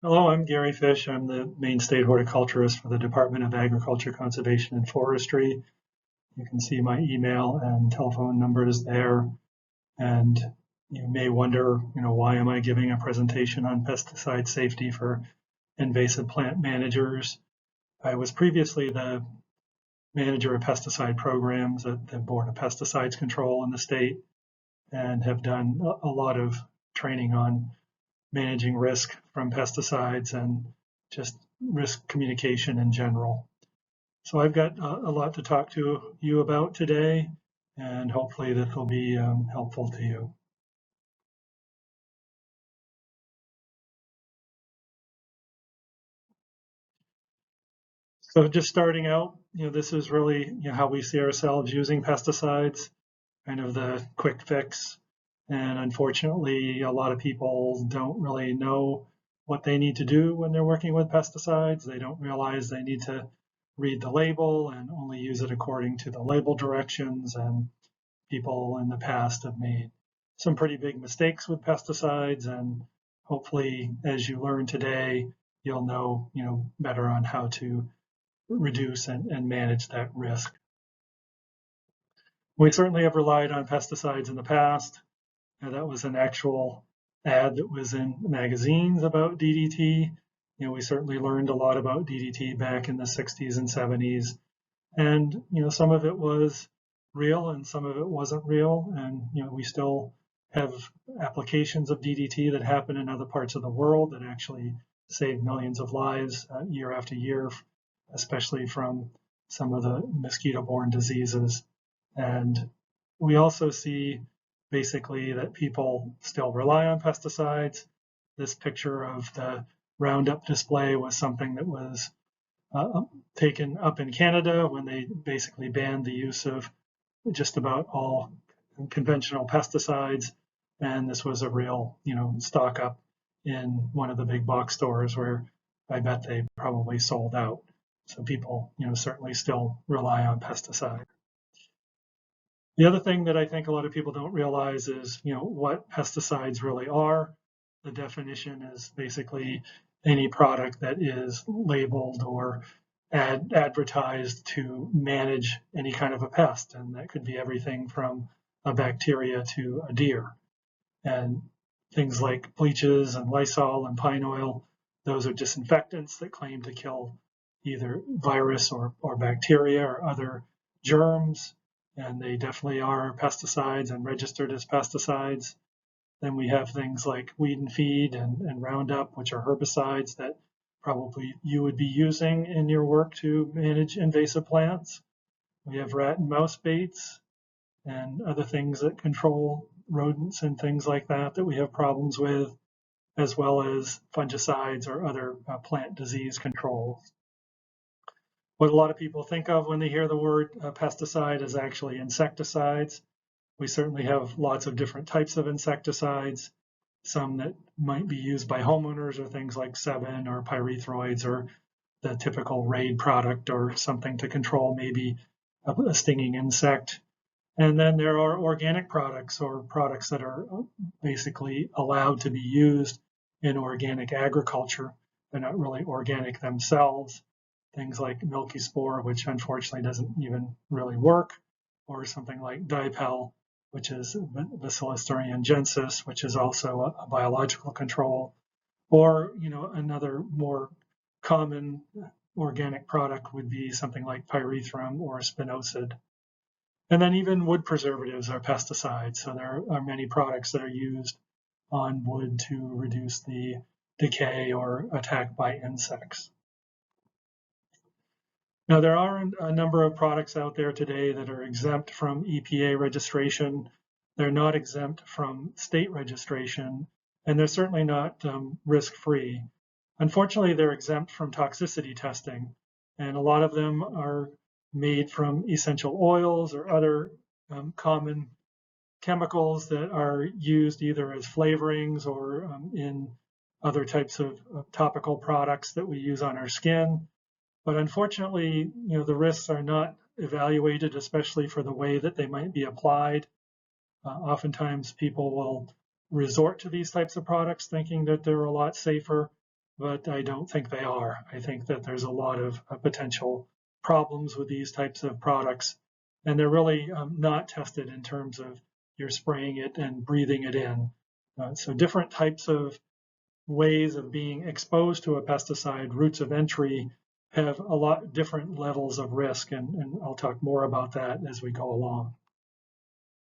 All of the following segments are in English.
Hello, I'm Gary Fish. I'm the Maine State Horticulturist for the Department of Agriculture, Conservation, and Forestry. You can see my email and telephone numbers there. And you may wonder, why am I giving a presentation on pesticide safety for invasive plant managers? I was previously the manager of pesticide programs at the Board of Pesticides Control in the state and have done a lot of training on managing risk from pesticides and just risk communication in general. So I've got a lot to talk to you about today, and hopefully this will be helpful to you. So just starting out, this is really how we see ourselves using pesticides, kind of the quick fix. And unfortunately, a lot of people don't really know what they need to do when they're working with pesticides. They don't realize they need to read the label and only use it according to the label directions. And people in the past have made some pretty big mistakes with pesticides. And hopefully, as you learn today, you'll know, better on how to reduce and manage that risk. We certainly have relied on pesticides in the past. That was an actual ad that was in magazines about DDT. We certainly learned a lot about DDT back in the 60s and 70s. And, some of it was real and some of it wasn't real. And, we still have applications of DDT that happen in other parts of the world that actually save millions of lives year after year, especially from some of the mosquito-borne diseases. And we also see basically that people still rely on pesticides. This picture of the Roundup display was something that was taken up in Canada when they basically banned the use of just about all conventional pesticides. And this was a real, stock up in one of the big box stores where I bet they probably sold out. So people, certainly still rely on pesticide. The other thing that I think a lot of people don't realize is, what pesticides really are. The definition is basically any product that is labeled or advertised to manage any kind of a pest, and that could be everything from a bacteria to a deer. And things like bleaches and Lysol and pine oil, those are disinfectants that claim to kill either virus or bacteria or other germs, and they definitely are pesticides and registered as pesticides. Then we have things like weed and feed and Roundup, which are herbicides that probably you would be using in your work to manage invasive plants. We have rat and mouse baits and other things that control rodents and things like that that we have problems with, as well as fungicides or other plant disease controls. What a lot of people think of when they hear the word pesticide is actually insecticides. We certainly have lots of different types of insecticides. Some that might be used by homeowners are things like Sevin or pyrethroids or the typical Raid product or something to control maybe a stinging insect. And then there are organic products or products that are basically allowed to be used in organic agriculture. They're not really organic themselves. Things like milky spore, which unfortunately doesn't even really work, or something like dipel, which is Bacillus thuringiensis, which is also a biological control, or another more common organic product would be something like pyrethrum or spinosad. And then even wood preservatives are pesticides. So there are many products that are used on wood to reduce the decay or attack by insects. Now, there are a number of products out there today that are exempt from EPA registration. They're not exempt from state registration, and they're certainly not risk-free. Unfortunately, they're exempt from toxicity testing, and a lot of them are made from essential oils or other common chemicals that are used either as flavorings or in other types of topical products that we use on our skin. But unfortunately, the risks are not evaluated, especially for the way that they might be applied. Oftentimes people will resort to these types of products thinking that they're a lot safer, but I don't think they are. I think that there's a lot of potential problems with these types of products, and they're really not tested in terms of you're spraying it and breathing it in. So different types of ways of being exposed to a pesticide, routes of entry, have a lot different levels of risk, and I'll talk more about that as we go along.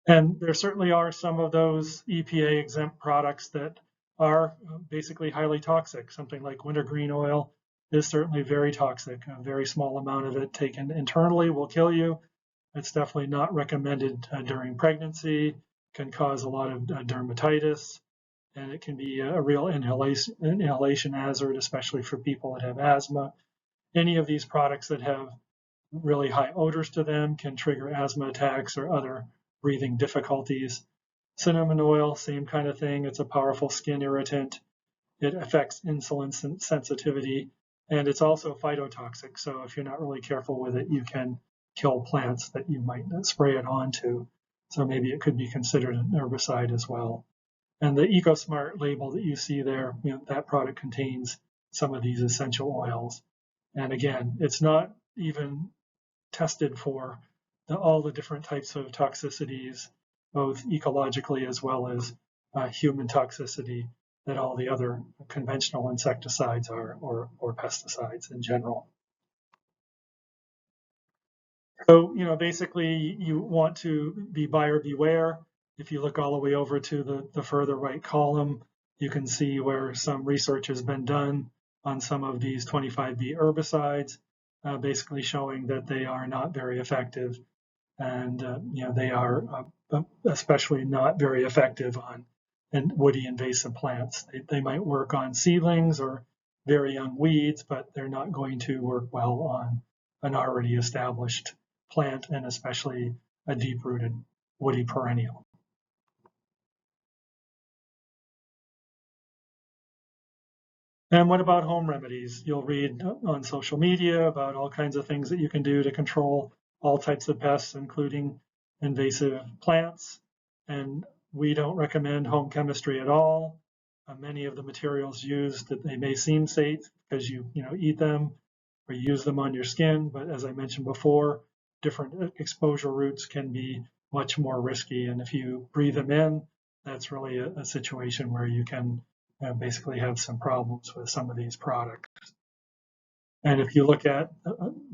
And there certainly are some of those EPA exempt products that are basically highly toxic. Something like wintergreen oil is certainly very toxic. A very small amount of it taken internally will kill you. It's definitely not recommended during pregnancy, can cause a lot of dermatitis, and it can be a real inhalation hazard, especially for people that have asthma. Any of these products that have really high odors to them can trigger asthma attacks or other breathing difficulties. Cinnamon oil, same kind of thing. It's a powerful skin irritant. It affects insulin sensitivity, and it's also phytotoxic. So if you're not really careful with it, you can kill plants that you might spray it onto. So maybe it could be considered an herbicide as well. And the EcoSmart label that you see there, that product contains some of these essential oils. And again, it's not even tested for all the different types of toxicities, both ecologically as well as human toxicity that all the other conventional insecticides are, or pesticides in general. So, basically you want to be buyer beware. If you look all the way over to the further right column, you can see where some research has been done on some of these 25B herbicides, basically showing that they are not very effective. And, they are especially not very effective on woody invasive plants. They might work on seedlings or very young weeds, but they're not going to work well on an already established plant, and especially a deep-rooted woody perennial. And what about home remedies? You'll read on social media about all kinds of things that you can do to control all types of pests, including invasive plants. And we don't recommend home chemistry at all. Many of the materials used, that they may seem safe because you eat them or use them on your skin, but as I mentioned before, different exposure routes can be much more risky. And if you breathe them in, that's really a situation where you can basically have some problems with some of these products. And if you look at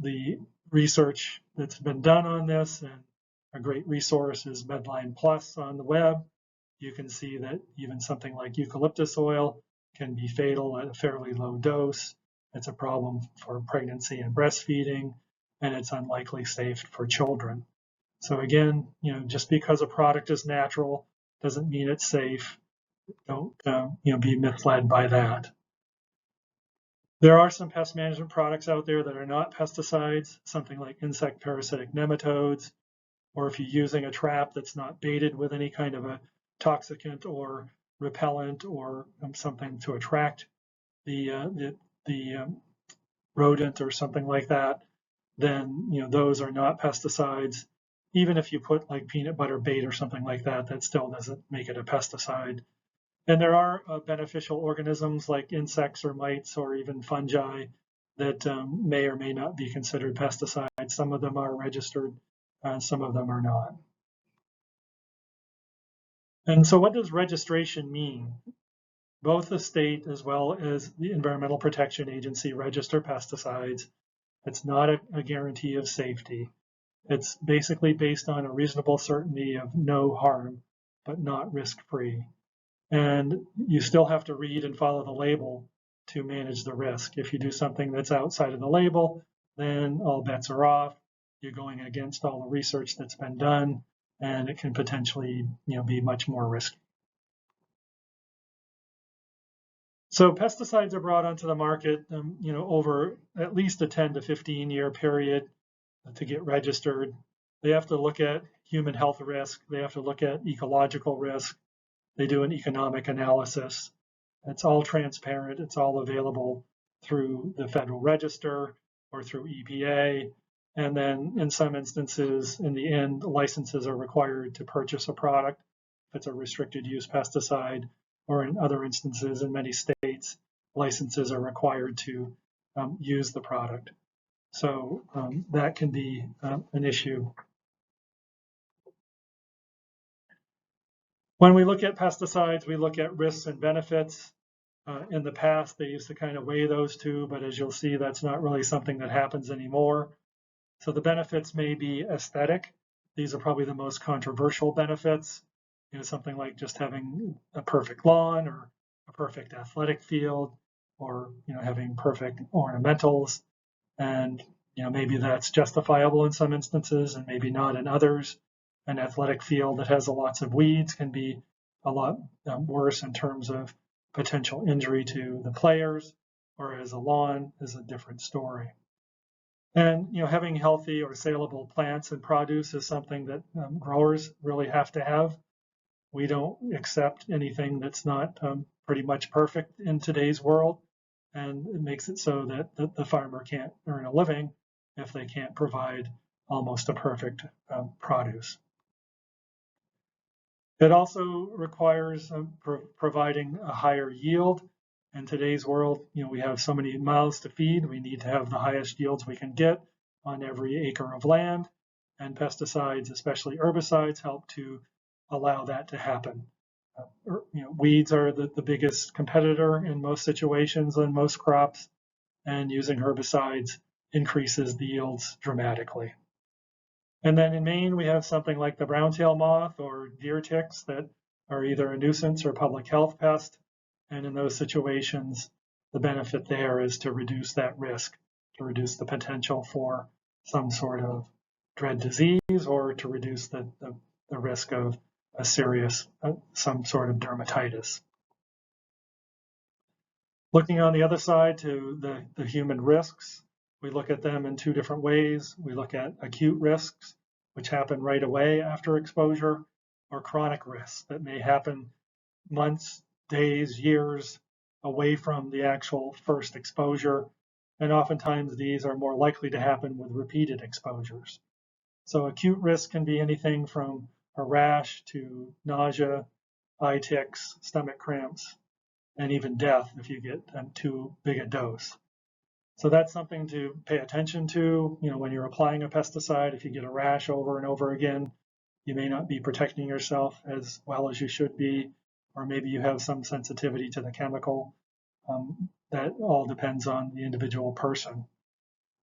the research that's been done on this, and a great resource is Medline Plus on the web, you can see that even something like eucalyptus oil can be fatal at a fairly low dose. It's a problem for pregnancy and breastfeeding, and it's unlikely safe for children. So again, just because a product is natural doesn't mean it's safe. Don't be misled by that. There are some pest management products out there that are not pesticides, something like insect parasitic nematodes, or if you're using a trap that's not baited with any kind of a toxicant or repellent or something to attract the rodent or something like that, then those are not pesticides. Even if you put like peanut butter bait or something like that, that still doesn't make it a pesticide. And there are beneficial organisms like insects or mites or even fungi that may or may not be considered pesticides. Some of them are registered, some of them are not. And so what does registration mean? Both the state as well as the Environmental Protection Agency register pesticides. It's not a guarantee of safety. It's basically based on a reasonable certainty of no harm, but not risk-free. And you still have to read and follow the label to manage the risk. If you do something that's outside of the label, then all bets are off. You're going against all the research that's been done, and it can potentially be much more risky. So pesticides are brought onto the market over at least a 10 to 15 year period to get registered. They have to look at human health risk. They have to look at ecological risk. They do an economic analysis. It's all transparent. It's all available through the Federal Register or through EPA. And then in some instances, in the end, licenses are required to purchase a product if it's a restricted use pesticide, or in other instances, in many states, licenses are required to use the product. So that can be an issue. When we look at pesticides, we look at risks and benefits. In the past, they used to kind of weigh those two, but as you'll see, that's not really something that happens anymore. So the benefits may be aesthetic. These are probably the most controversial benefits. Something like just having a perfect lawn or a perfect athletic field, or having perfect ornamentals. And maybe that's justifiable in some instances and maybe not in others. An athletic field that has lots of weeds can be a lot worse in terms of potential injury to the players, whereas a lawn is a different story. And having healthy or saleable plants and produce is something that growers really have to have. We don't accept anything that's not pretty much perfect in today's world, and it makes it so that the farmer can't earn a living if they can't provide almost a perfect produce. It also requires providing a higher yield. In today's world, we have so many mouths to feed. We need to have the highest yields we can get on every acre of land, and pesticides, especially herbicides, help to allow that to happen. Weeds are the biggest competitor in most situations on most crops, and using herbicides increases the yields dramatically. And then in Maine, we have something like the brown-tail moth or deer ticks that are either a nuisance or public health pest. And in those situations, the benefit there is to reduce that risk, to reduce the potential for some sort of dread disease, or to reduce the risk of a serious, some sort of dermatitis. Looking on the other side to the human risks, we look at them in two different ways. We look at acute risks, which happen right away after exposure, or chronic risks that may happen months, days, years away from the actual first exposure. And oftentimes these are more likely to happen with repeated exposures. So acute risk can be anything from a rash to nausea, eye ticks, stomach cramps, and even death if you get too big a dose. So that's something to pay attention to. When you're applying a pesticide, if you get a rash over and over again, you may not be protecting yourself as well as you should be, or maybe you have some sensitivity to the chemical. That all depends on the individual person.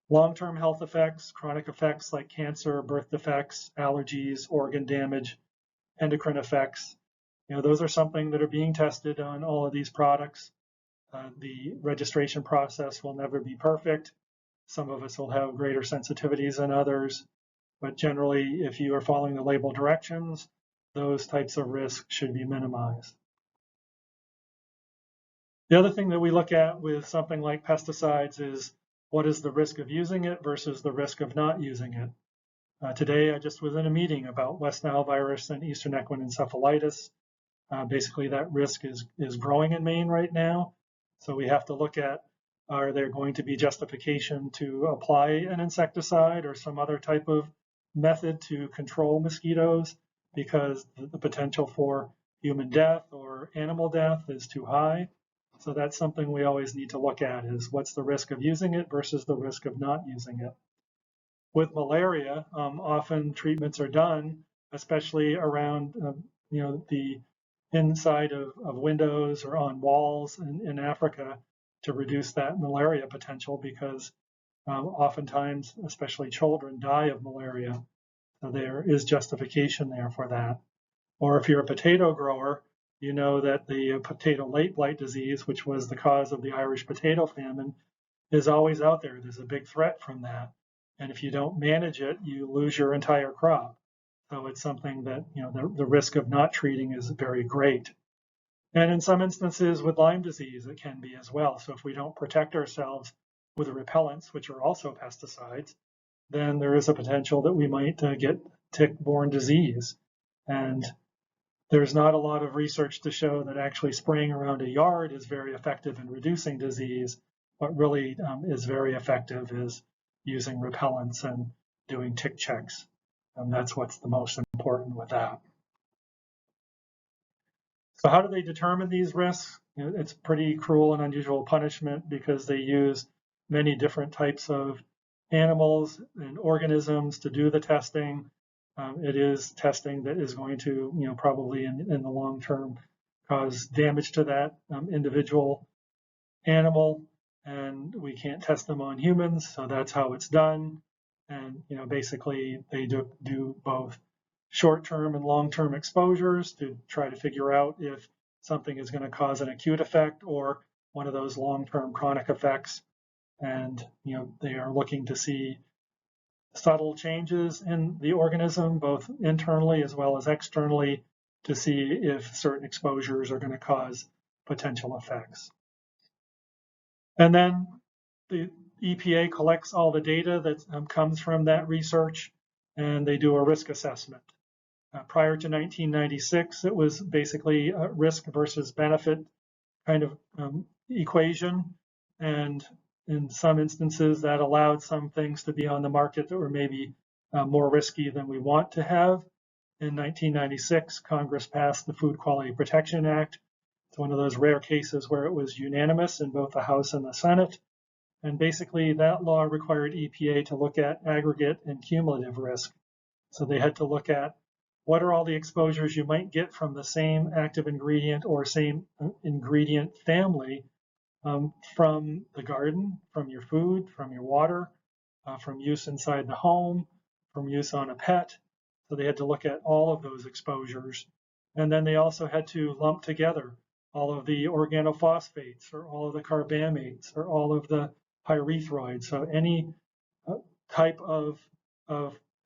Long-term health effects, chronic effects like cancer, birth defects, allergies, organ damage, endocrine effects, those are something that are being tested on all of these products. The registration process will never be perfect. Some of us will have greater sensitivities than others, but generally, if you are following the label directions, those types of risks should be minimized. The other thing that we look at with something like pesticides is what is the risk of using it versus the risk of not using it. Today, I just was in a meeting about West Nile virus and Eastern equine encephalitis. Basically, that risk is growing in Maine right now. So we have to look at, are there going to be justification to apply an insecticide or some other type of method to control mosquitoes because the potential for human death or animal death is too high. So that's something we always need to look at, is what's the risk of using it versus the risk of not using it. With malaria, often treatments are done, especially around the inside of windows or on walls in Africa, to reduce that malaria potential, because oftentimes, especially children, die of malaria. So there is justification there for that. Or if you're a potato grower, you know that the potato late blight disease, which was the cause of the Irish potato famine, is always out there. There's a big threat from that. And if you don't manage it, you lose your entire crop. So it's something that, the risk of not treating is very great. And in some instances with Lyme disease, it can be as well. So if we don't protect ourselves with repellents, which are also pesticides, then there is a potential that we might get tick-borne disease. And there's not a lot of research to show that actually spraying around a yard is very effective in reducing disease. What really is very effective is using repellents and doing tick checks. And that's what's the most important with that. So how do they determine these risks? It's pretty cruel and unusual punishment because they use many different types of animals and organisms to do the testing. It is testing that is going to, probably in the long term cause damage to that individual animal, and we can't test them on humans, so that's how it's done. And basically they do both short-term and long-term exposures to try to figure out if something is going to cause an acute effect or one of those long-term chronic effects. And they are looking to see subtle changes in the organism, both internally as well as externally, to see if certain exposures are going to cause potential effects. And then the EPA collects all the data that comes from that research, and they do a risk assessment. Prior to 1996, it was basically a risk versus benefit kind of equation. And in some instances, that allowed some things to be on the market that were maybe more risky than we want to have. In 1996, Congress passed the Food Quality Protection Act. It's one of those rare cases where it was unanimous in both the House and the Senate. And basically, that law required EPA to look at aggregate and cumulative risk. So they had to look at what are all the exposures you might get from the same active ingredient or same ingredient family from the garden, from your food, from your water, from use inside the home, from use on a pet. So they had to look at all of those exposures. And then they also had to lump together all of the organophosphates or all of the carbamates or all of the pyrethroids. So any type of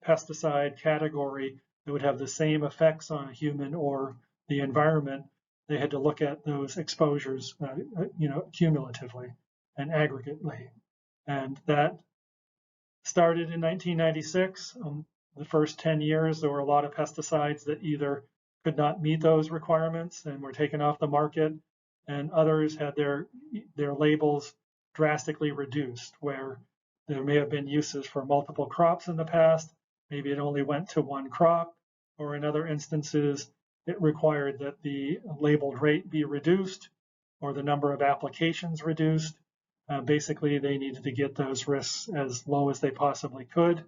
pesticide category that would have the same effects on a human or the environment, they had to look at those exposures, cumulatively and aggregately. And that started in 1996. The first 10 years, there were a lot of pesticides that either could not meet those requirements and were taken off the market, and others had their labels drastically reduced, where there may have been uses for multiple crops in the past. Maybe it only went to one crop, or in other instances, it required that the labeled rate be reduced or the number of applications reduced. Basically, they needed to get those risks as low as they possibly could.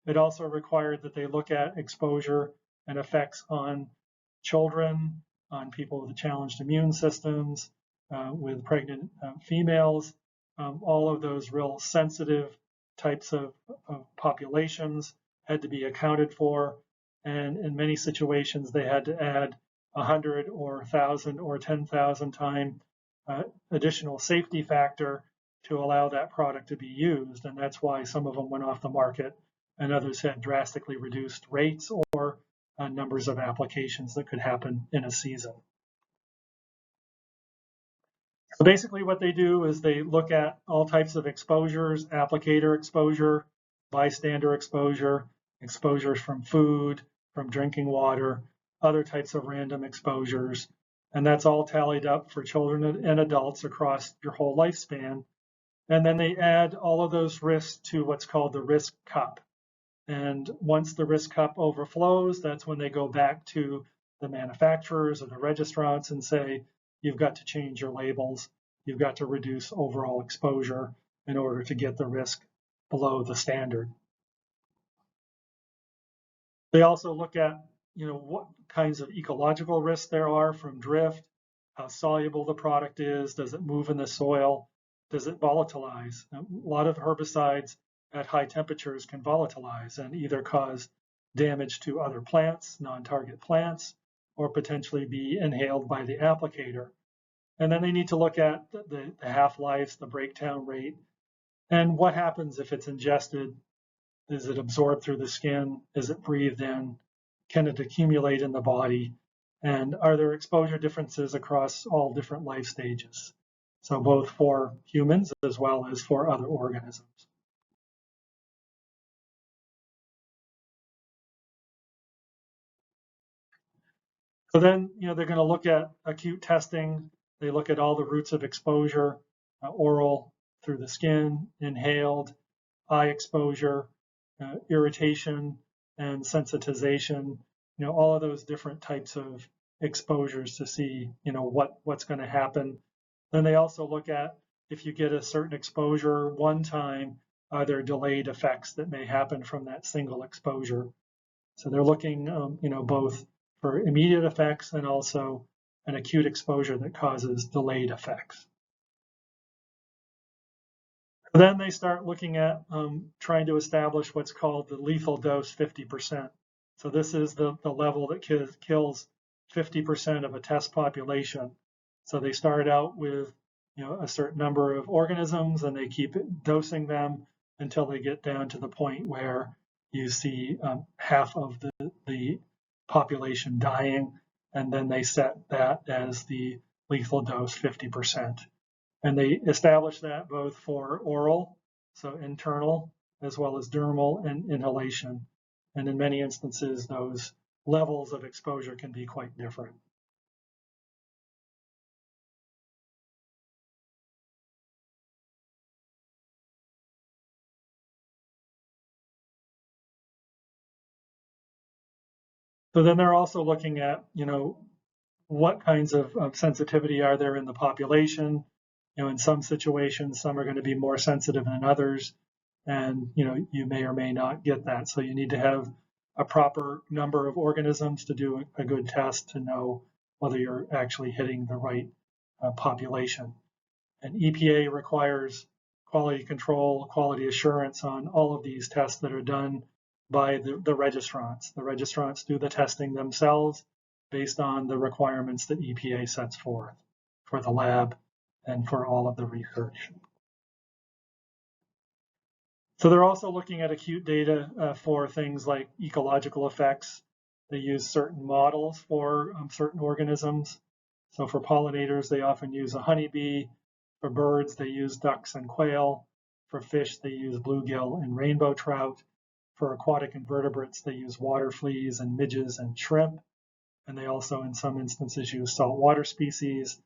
It also required that they look at exposure and effects on children, on people with challenged immune systems, with pregnant females, all of those real sensitive types of populations had to be accounted for. And in many situations, they had to add 100 or 1,000 or 10,000 time additional safety factor to allow that product to be used. And that's why some of them went off the market and others had drastically reduced rates or numbers of applications that could happen in a season. So basically what they do is they look at all types of exposures, applicator exposure, bystander exposure, exposures from food, from drinking water, other types of random exposures. And that's all tallied up for children and adults across your whole lifespan. And then they add all of those risks to what's called the risk cup. And once the risk cup overflows, that's when they go back to the manufacturers or the registrants and say, you've got to change your labels. You've got to reduce overall exposure in order to get the risk below the standard. They also look at, what kinds of ecological risks there are from drift, how soluble the product is, does it move in the soil, does it volatilize? A lot of herbicides at high temperatures can volatilize and either cause damage to other plants, non-target plants, or potentially be inhaled by the applicator. And then they need to look at the half-lives, the breakdown rate, and what happens if it's ingested. Is it absorbed through the skin? Is it breathed in? Can it accumulate in the body? And are there exposure differences across all different life stages? So both for humans as well as for other organisms. So then, they're going to look at acute testing. They look at all the routes of exposure, oral, through the skin, inhaled, eye exposure, irritation, and sensitization. All of those different types of exposures to see, what's going to happen. Then they also look at if you get a certain exposure one time, are there delayed effects that may happen from that single exposure? So they're looking, both for immediate effects and also an acute exposure that causes delayed effects. Then they start looking at trying to establish what's called the lethal dose 50%. So this is the level that kills 50% of a test population. So they start out with a certain number of organisms, and they keep dosing them until they get down to the point where you see half of the population dying, and then they set that as the lethal dose 50%. And they establish that both for oral, so internal, as well as dermal and inhalation. And in many instances, those levels of exposure can be quite different. So then they're also looking at, what kinds of sensitivity are there in the population. In some situations, some are going to be more sensitive than others, and you may or may not get that. So you need to have a proper number of organisms to do a good test to know whether you're actually hitting the right population. And EPA requires quality control, quality assurance on all of these tests that are done by the registrants. The registrants do the testing themselves based on the requirements that EPA sets forth for the lab and for all of the research. So they're also looking at acute data for things like ecological effects. They use certain models for certain organisms. So for pollinators, they often use a honeybee. For birds, they use ducks and quail. For fish, they use bluegill and rainbow trout. For aquatic invertebrates, they use water fleas and midges and shrimp. And they also, in some instances, use saltwater species.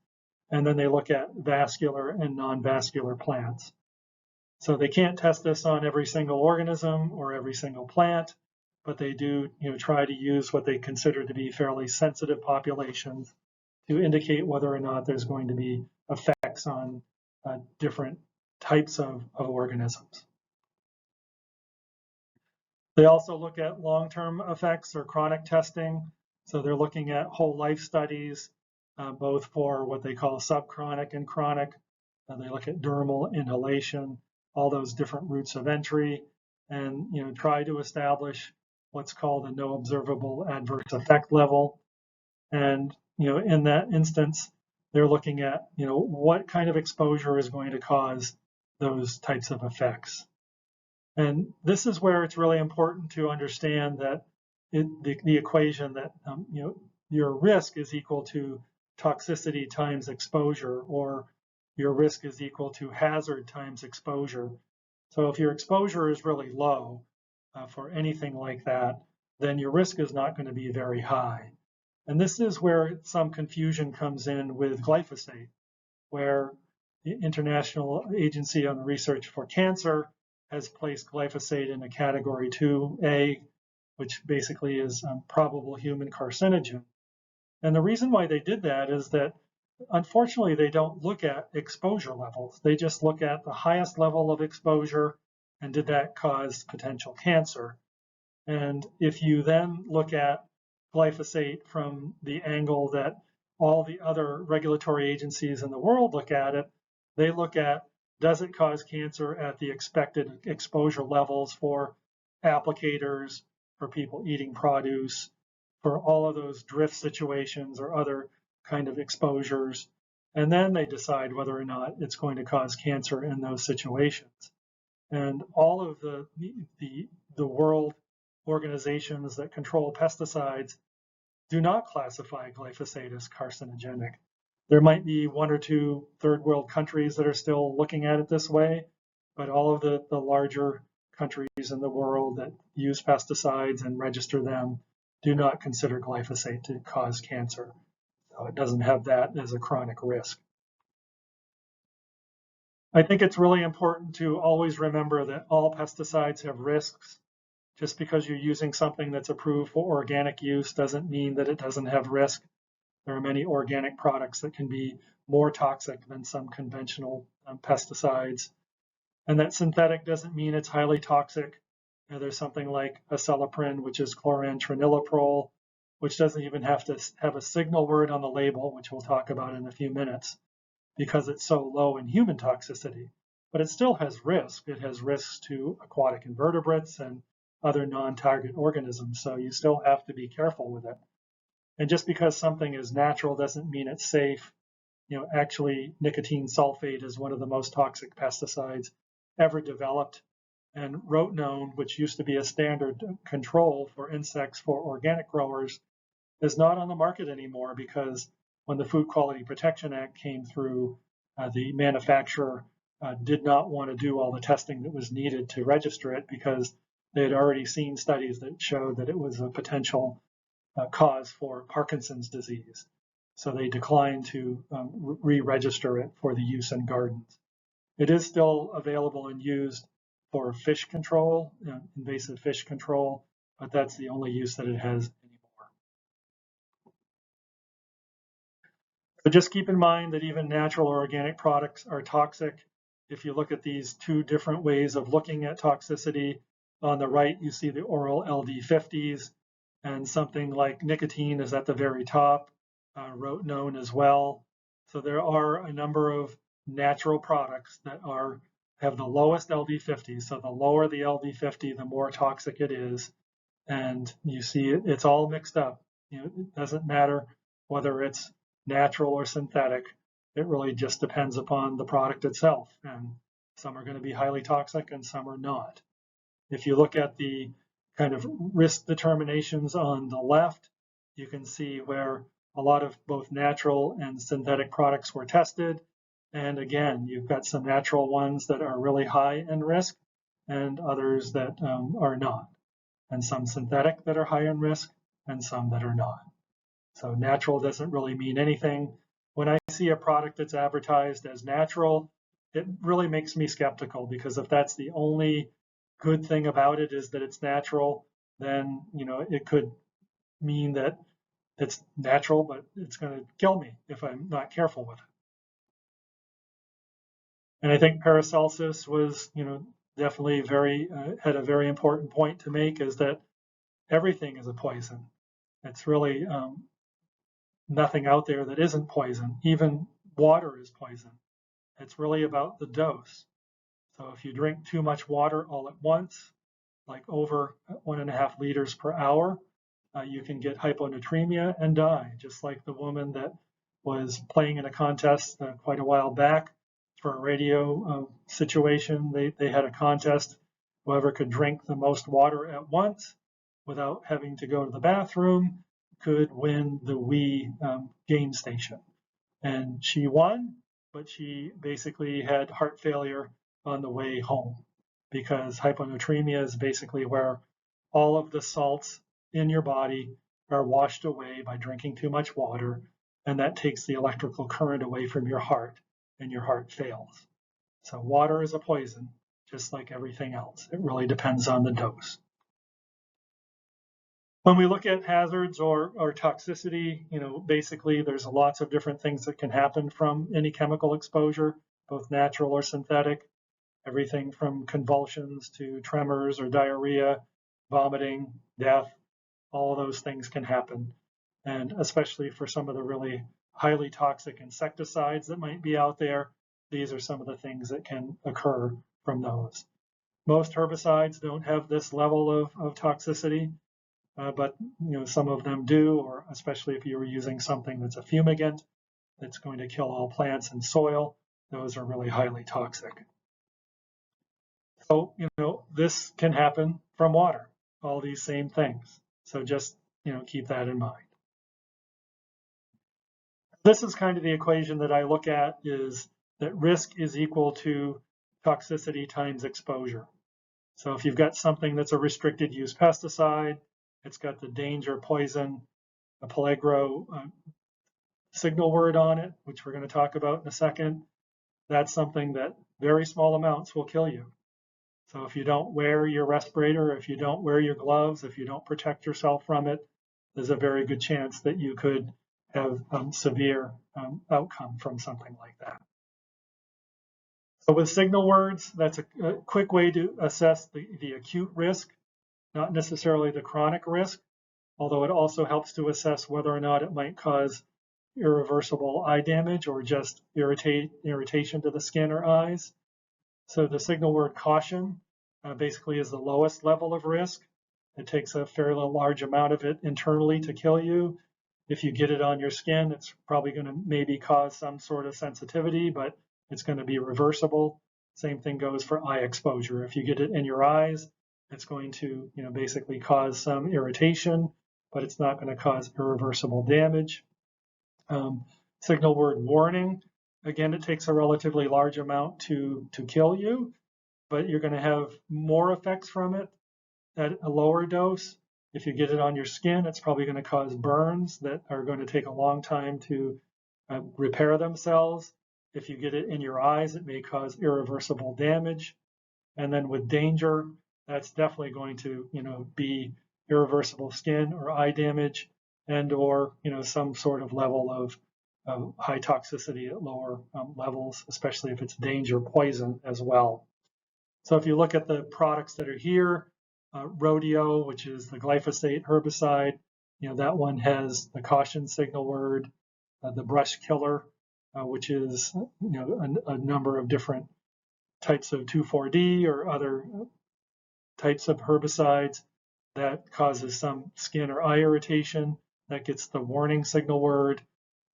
And then they look at vascular and non-vascular plants. So they can't test this on every single organism or every single plant, but they do try to use what they consider to be fairly sensitive populations to indicate whether or not there's going to be effects on different types of organisms. They also look at long-term effects or chronic testing. So they're looking at whole life studies, both for what they call subchronic and chronic. They look at dermal, inhalation, all those different routes of entry, and try to establish what's called a no observable adverse effect level. And in that instance, they're looking at what kind of exposure is going to cause those types of effects. And this is where it's really important to understand that the equation that your risk is equal to toxicity times exposure, or your risk is equal to hazard times exposure. So if your exposure is really low for anything like that, then your risk is not going to be very high. And this is where some confusion comes in with glyphosate, where the International Agency on the Research for Cancer has placed glyphosate in a category 2A, which basically is probable human carcinogen. And the reason why they did that is that, unfortunately, they don't look at exposure levels. They just look at the highest level of exposure and did that cause potential cancer. And if you then look at glyphosate from the angle that all the other regulatory agencies in the world look at it, they look at, does it cause cancer at the expected exposure levels for applicators, for people eating produce, for all of those drift situations or other kind of exposures. And then they decide whether or not it's going to cause cancer in those situations. And all of the world organizations that control pesticides do not classify glyphosate as carcinogenic. There might be one or two third world countries that are still looking at it this way, but all of the larger countries in the world that use pesticides and register them do not consider glyphosate to cause cancer. So it doesn't have that as a chronic risk. I think it's really important to always remember that all pesticides have risks. Just because you're using something that's approved for organic use doesn't mean that it doesn't have risk. There are many organic products that can be more toxic than some conventional pesticides. And that synthetic doesn't mean it's highly toxic. There's something like acelepryn, which is chlorantraniliprole, which doesn't even have to have a signal word on the label, which we'll talk about in a few minutes, because it's so low in human toxicity. But it still has risk. It has risks to aquatic invertebrates and other non-target organisms, so you still have to be careful with it. And just because something is natural doesn't mean it's safe. Actually, nicotine sulfate is one of the most toxic pesticides ever developed. And rotenone, which used to be a standard control for insects for organic growers, is not on the market anymore because when the Food Quality Protection Act came through, the manufacturer did not want to do all the testing that was needed to register it because they had already seen studies that showed that it was a potential cause for Parkinson's disease. So they declined to re-register it for the use in gardens. It is still available and used for fish control, invasive fish control, but that's the only use that it has anymore. So just keep in mind that even natural or organic products are toxic. If you look at these two different ways of looking at toxicity, on the right you see the oral LD50s, and something like nicotine is at the very top, rotenone as well. So there are a number of natural products that have the lowest LD50. So the lower the LD50, the more toxic it is. And you see it's all mixed up. It doesn't matter whether it's natural or synthetic. It really just depends upon the product itself. And some are going to be highly toxic and some are not. If you look at the kind of risk determinations on the left, you can see where a lot of both natural and synthetic products were tested. And again, you've got some natural ones that are really high in risk and others that are not. And some synthetic that are high in risk and some that are not. So natural doesn't really mean anything. When I see a product that's advertised as natural, it really makes me skeptical because if that's the only good thing about it is that it's natural, then it could mean that it's natural, but it's going to kill me if I'm not careful with it. And I think Paracelsus was, definitely had a very important point to make, is that everything is a poison. It's really nothing out there that isn't poison. Even water is poison. It's really about the dose. So if you drink too much water all at once, like over 1.5 liters per hour, you can get hyponatremia and die, just like the woman that was playing in a contest quite a while back for a radio situation. They had a contest. Whoever could drink the most water at once without having to go to the bathroom could win the Wii game station. And she won, but she basically had heart failure on the way home because hyponatremia is basically where all of the salts in your body are washed away by drinking too much water, and that takes the electrical current away from your heart, and your heart fails. So water is a poison, just like everything else. It really depends on the dose. When we look at hazards or toxicity, basically there's lots of different things that can happen from any chemical exposure, both natural or synthetic. Everything from convulsions to tremors or diarrhea, vomiting, death, all of those things can happen. And especially for some of the really highly toxic insecticides that might be out there, these are some of the things that can occur from those. Most herbicides don't have this level of toxicity, but some of them do, or especially if you were using something that's a fumigant that's going to kill all plants and soil, those are really highly toxic. So, this can happen from water, all these same things. So just, keep that in mind. This is kind of the equation that I look at, is that risk is equal to toxicity times exposure. So if you've got something that's a restricted use pesticide, it's got the danger, poison, a Peligro signal word on it, which we're going to talk about in a second. That's something that very small amounts will kill you. So if you don't wear your respirator, if you don't wear your gloves, if you don't protect yourself from it, there's a very good chance that you could have severe outcome from something like that. So with signal words, that's a quick way to assess the acute risk, not necessarily the chronic risk, although it also helps to assess whether or not it might cause irreversible eye damage or just irritation to the skin or eyes. So the signal word caution basically is the lowest level of risk. It takes a fairly large amount of it internally to kill you. If you get it on your skin, it's probably going to maybe cause some sort of sensitivity, but it's going to be reversible. Same thing goes for eye exposure. If you get it in your eyes, it's going to, basically cause some irritation, but it's not going to cause irreversible damage. Signal word warning. Again, it takes a relatively large amount to kill you, but you're going to have more effects from it at a lower dose. If you get it on your skin, it's probably going to cause burns that are going to take a long time to repair themselves. If you get it in your eyes, it may cause irreversible damage. And then with danger, that's definitely going to, be irreversible skin or eye damage and or, some sort of level of high toxicity at lower levels, especially if it's danger poison as well. So if you look at the products that are here, Rodeo, which is the glyphosate herbicide, that one has the caution signal word, the brush killer, which is, a number of different types of 2,4-D or other types of herbicides that causes some skin or eye irritation. That gets the warning signal word.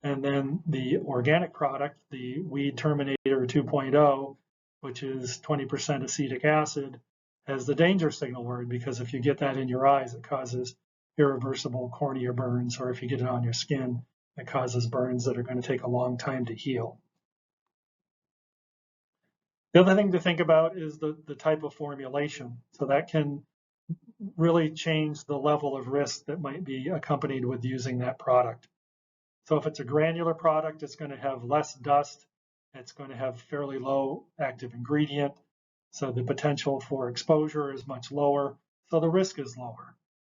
And then the organic product, the Weed Terminator 2.0, which is 20% acetic acid, has the danger signal word, because if you get that in your eyes, it causes irreversible cornea burns, or if you get it on your skin, it causes burns that are going to take a long time to heal. The other thing to think about is the type of formulation. So that can really change the level of risk that might be accompanied with using that product. So if it's a granular product, it's going to have less dust. It's going to have fairly low active ingredient. So the potential for exposure is much lower. So the risk is lower.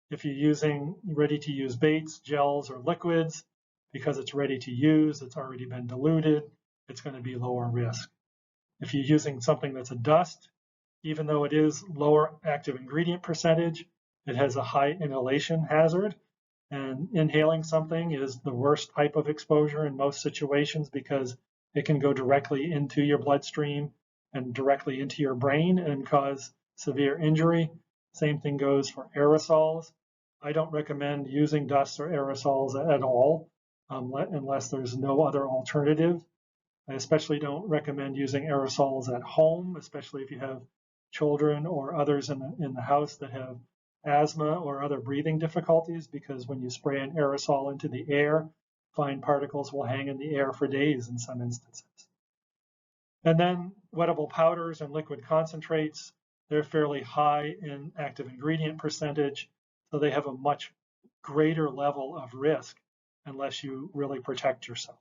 If you're using ready-to-use baits, gels, or liquids, because it's ready to use, it's already been diluted, it's going to be lower risk. If you're using something that's a dust, even though it is lower active ingredient percentage, it has a high inhalation hazard. And inhaling something is the worst type of exposure in most situations because it can go directly into your bloodstream and directly into your brain and cause severe injury. Same thing goes for aerosols. I don't recommend using dust or aerosols at all unless there's no other alternative. I especially don't recommend using aerosols at home, especially if you have children or others in the house that have asthma or other breathing difficulties, because when you spray an aerosol into the air, fine particles will hang in the air for days in some instances. And then wettable powders and liquid concentrates, they're fairly high in active ingredient percentage, so they have a much greater level of risk unless you really protect yourself.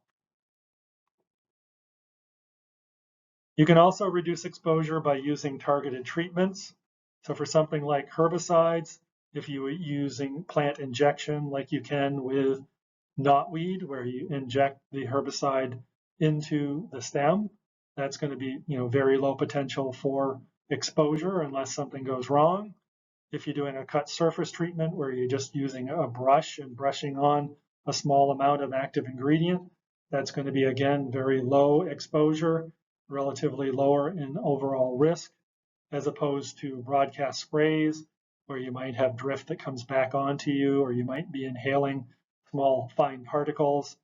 You can also reduce exposure by using targeted treatments. So for something like herbicides, if you were using plant injection like you can with knotweed, where you inject the herbicide into the stem, that's going to be very low potential for exposure unless something goes wrong. If you're doing a cut surface treatment where you're just using a brush and brushing on a small amount of active ingredient, that's going to be, again, very low exposure, relatively lower in overall risk, as opposed to broadcast sprays where you might have drift that comes back onto you, or you might be inhaling small fine particles.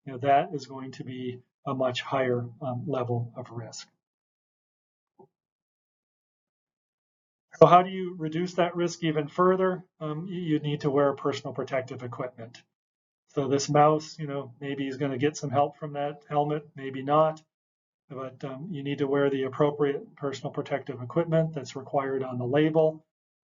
That is going to be a much higher level of risk. So how do you reduce that risk even further? You need to wear personal protective equipment. So this mouse, maybe he's going to get some help from that helmet, maybe not. But you need to wear the appropriate personal protective equipment that's required on the label.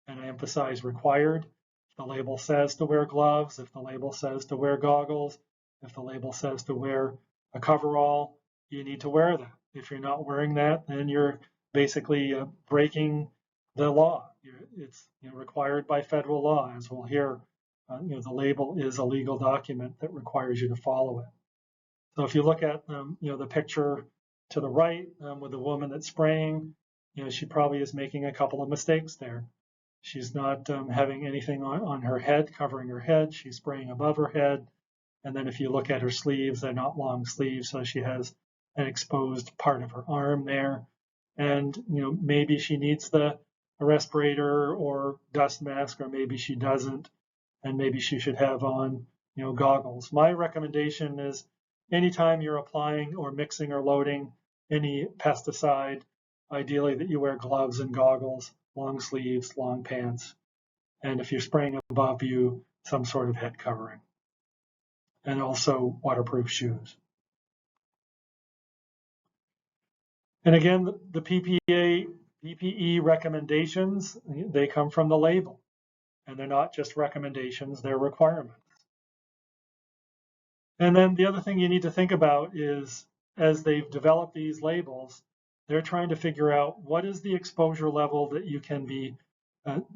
And I emphasize required. If the label says to wear gloves, if the label says to wear goggles, if the label says to wear a coverall, you need to wear that. If you're not wearing that, then you're basically breaking the law. It's required by federal law, as we'll hear The label is a legal document that requires you to follow it. So if you look at the picture to the right with the woman that's spraying, she probably is making a couple of mistakes there. She's not having anything on her head, covering her head. She's spraying above her head. And then if you look at her sleeves, they're not long sleeves, so she has an exposed part of her arm there. And maybe she needs a respirator or dust mask, or maybe she doesn't, and maybe she should have on goggles. My recommendation is anytime you're applying or mixing or loading any pesticide, ideally that you wear gloves and goggles, long sleeves, long pants, and if you're spraying above you, some sort of head covering, and also waterproof shoes. And again, the PPE recommendations, they come from the label, and they're not just recommendations, they're requirements. And then the other thing you need to think about is, as they've developed these labels, they're trying to figure out what is the exposure level that you can be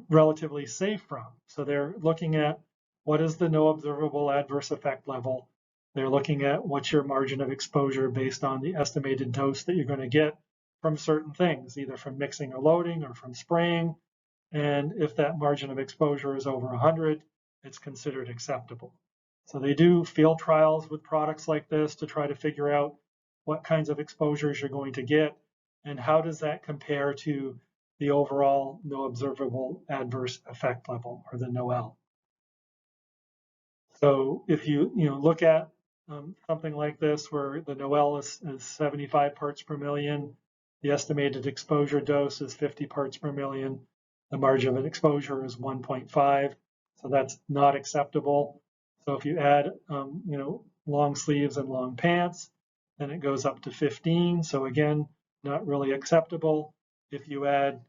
relatively safe from. So they're looking at what is the no observable adverse effect level. They're looking at what's your margin of exposure based on the estimated dose that you're going to get from certain things, either from mixing or loading or from spraying. And if that margin of exposure is over 100, it's considered acceptable. So they do field trials with products like this to try to figure out what kinds of exposures you're going to get and how does that compare to the overall no observable adverse effect level, or the NOAEL. So if you look at something like this where the NOAEL is 75 parts per million, the estimated exposure dose is 50 parts per million, the margin of exposure is 1.5, so that's not acceptable. So if you add long sleeves and long pants, then it goes up to 15. So again, not really acceptable. If you add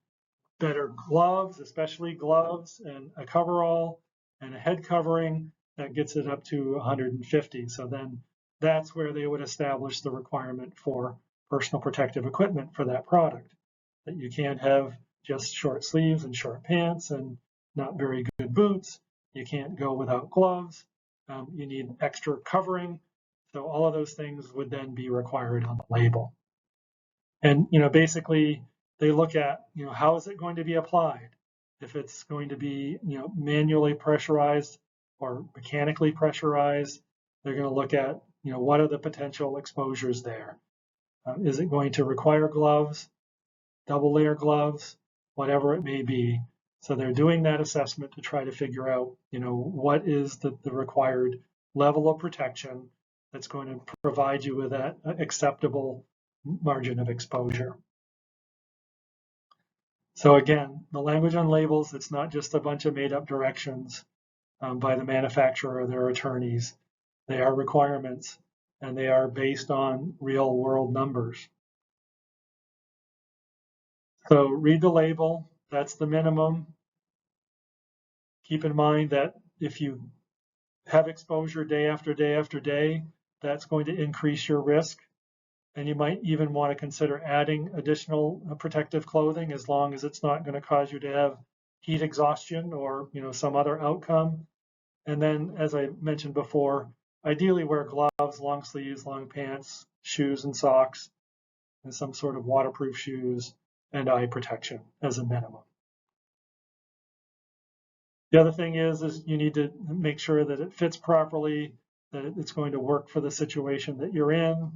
better gloves, especially gloves and a coverall and a head covering, that gets it up to 150. So then that's where they would establish the requirement for personal protective equipment for that product, that you can't have just short sleeves and short pants and not very good boots. You can't go without gloves. You need extra covering. So all of those things would then be required on the label. And basically they look at how is it going to be applied. If it's going to be manually pressurized or mechanically pressurized, they're going to look at what are the potential exposures there. Is it going to require gloves, double layer gloves, whatever it may be. So they're doing that assessment to try to figure out what is the required level of protection that's going to provide you with that acceptable margin of exposure. So again, the language on labels, it's not just a bunch of made up directions by the manufacturer or their attorneys. They are requirements, and they are based on real world numbers. So read the label, that's the minimum. Keep in mind that if you have exposure day after day after day, that's going to increase your risk. And you might even want to consider adding additional protective clothing, as long as it's not going to cause you to have heat exhaustion or some other outcome. And then, as I mentioned before, ideally wear gloves, long sleeves, long pants, shoes and socks, and some sort of waterproof shoes and eye protection as a minimum. The other thing is you need to make sure that it fits properly, that it's going to work for the situation that you're in.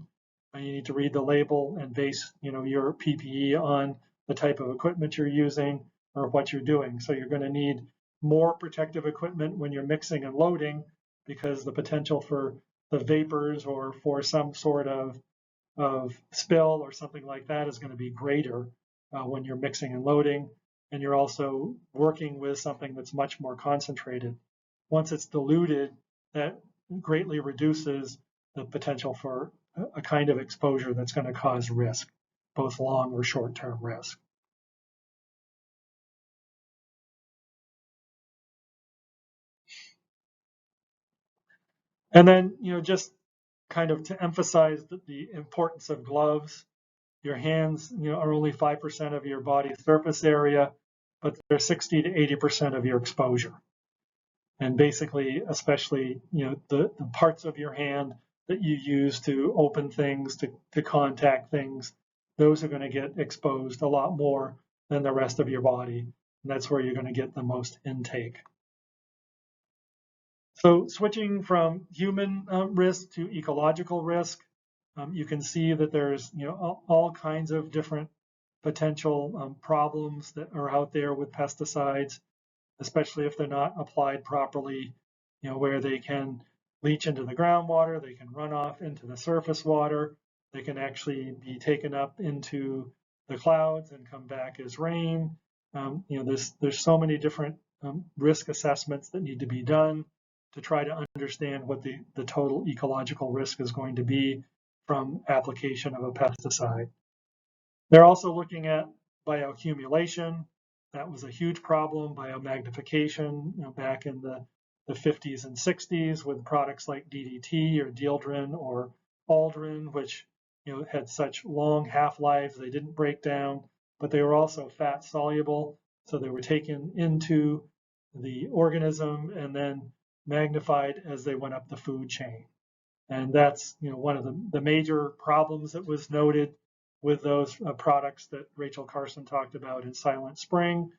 And you need to read the label and base your PPE on the type of equipment you're using or what you're doing. So you're going to need more protective equipment when you're mixing and loading, because the potential for the vapors or for some sort of spill or something like that is going to be greater when you're mixing and loading. And you're also working with something that's much more concentrated. Once it's diluted, that greatly reduces the potential for a kind of exposure that's going to cause risk, both long or short-term risk. And then, just kind of to emphasize the importance of gloves, your hands, are only 5% of your body's surface area, but they're 60 to 80% of your exposure. And basically, especially, the parts of your hand that you use to open things, to contact things, those are going to get exposed a lot more than the rest of your body. And that's where you're going to get the most intake. So switching from human risk to ecological risk, you can see that there's all kinds of different potential problems that are out there with pesticides, especially if they're not applied properly, where they can leach into the groundwater, they can run off into the surface water, they can actually be taken up into the clouds and come back as rain. There's so many different risk assessments that need to be done to try to understand what the total ecological risk is going to be from application of a pesticide. They're also looking at bioaccumulation. That was a huge problem, biomagnification, back in the 50s and 60s with products like DDT or dieldrin or aldrin, which had such long half-lives, they didn't break down, but they were also fat soluble, so they were taken into the organism and then magnified as they went up the food chain. And that's one of the major problems that was noted with those products that Rachel Carson talked about in Silent Spring.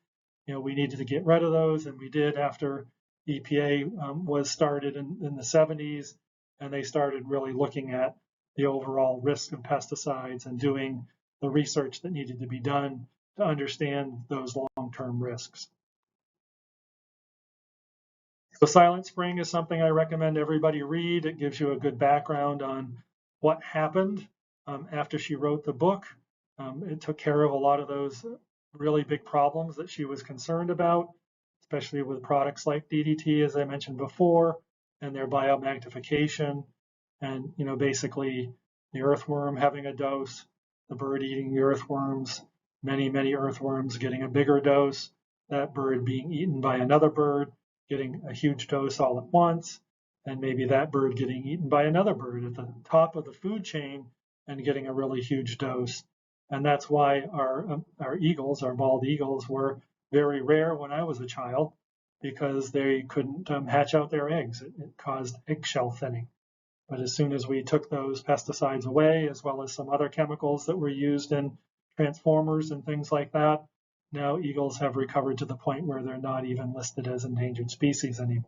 We needed to get rid of those, and we did after EPA was started in the 70s, and they started really looking at the overall risk of pesticides and doing the research that needed to be done to understand those long-term risks. So Silent Spring is something I recommend everybody read. It gives you a good background on what happened after she wrote the book. It took care of a lot of those really big problems that she was concerned about, especially with products like DDT, as I mentioned before, and their biomagnification. And basically the earthworm having a dose, the bird eating the earthworms, many earthworms getting a bigger dose, that bird being eaten by another bird, getting a huge dose all at once, and maybe that bird getting eaten by another bird at the top of the food chain and getting a really huge dose. And that's why our eagles, our bald eagles, were very rare when I was a child, because they couldn't hatch out their eggs. It caused eggshell thinning. But as soon as we took those pesticides away, as well as some other chemicals that were used in transformers and things like that, now eagles have recovered to the point where they're not even listed as endangered species anymore.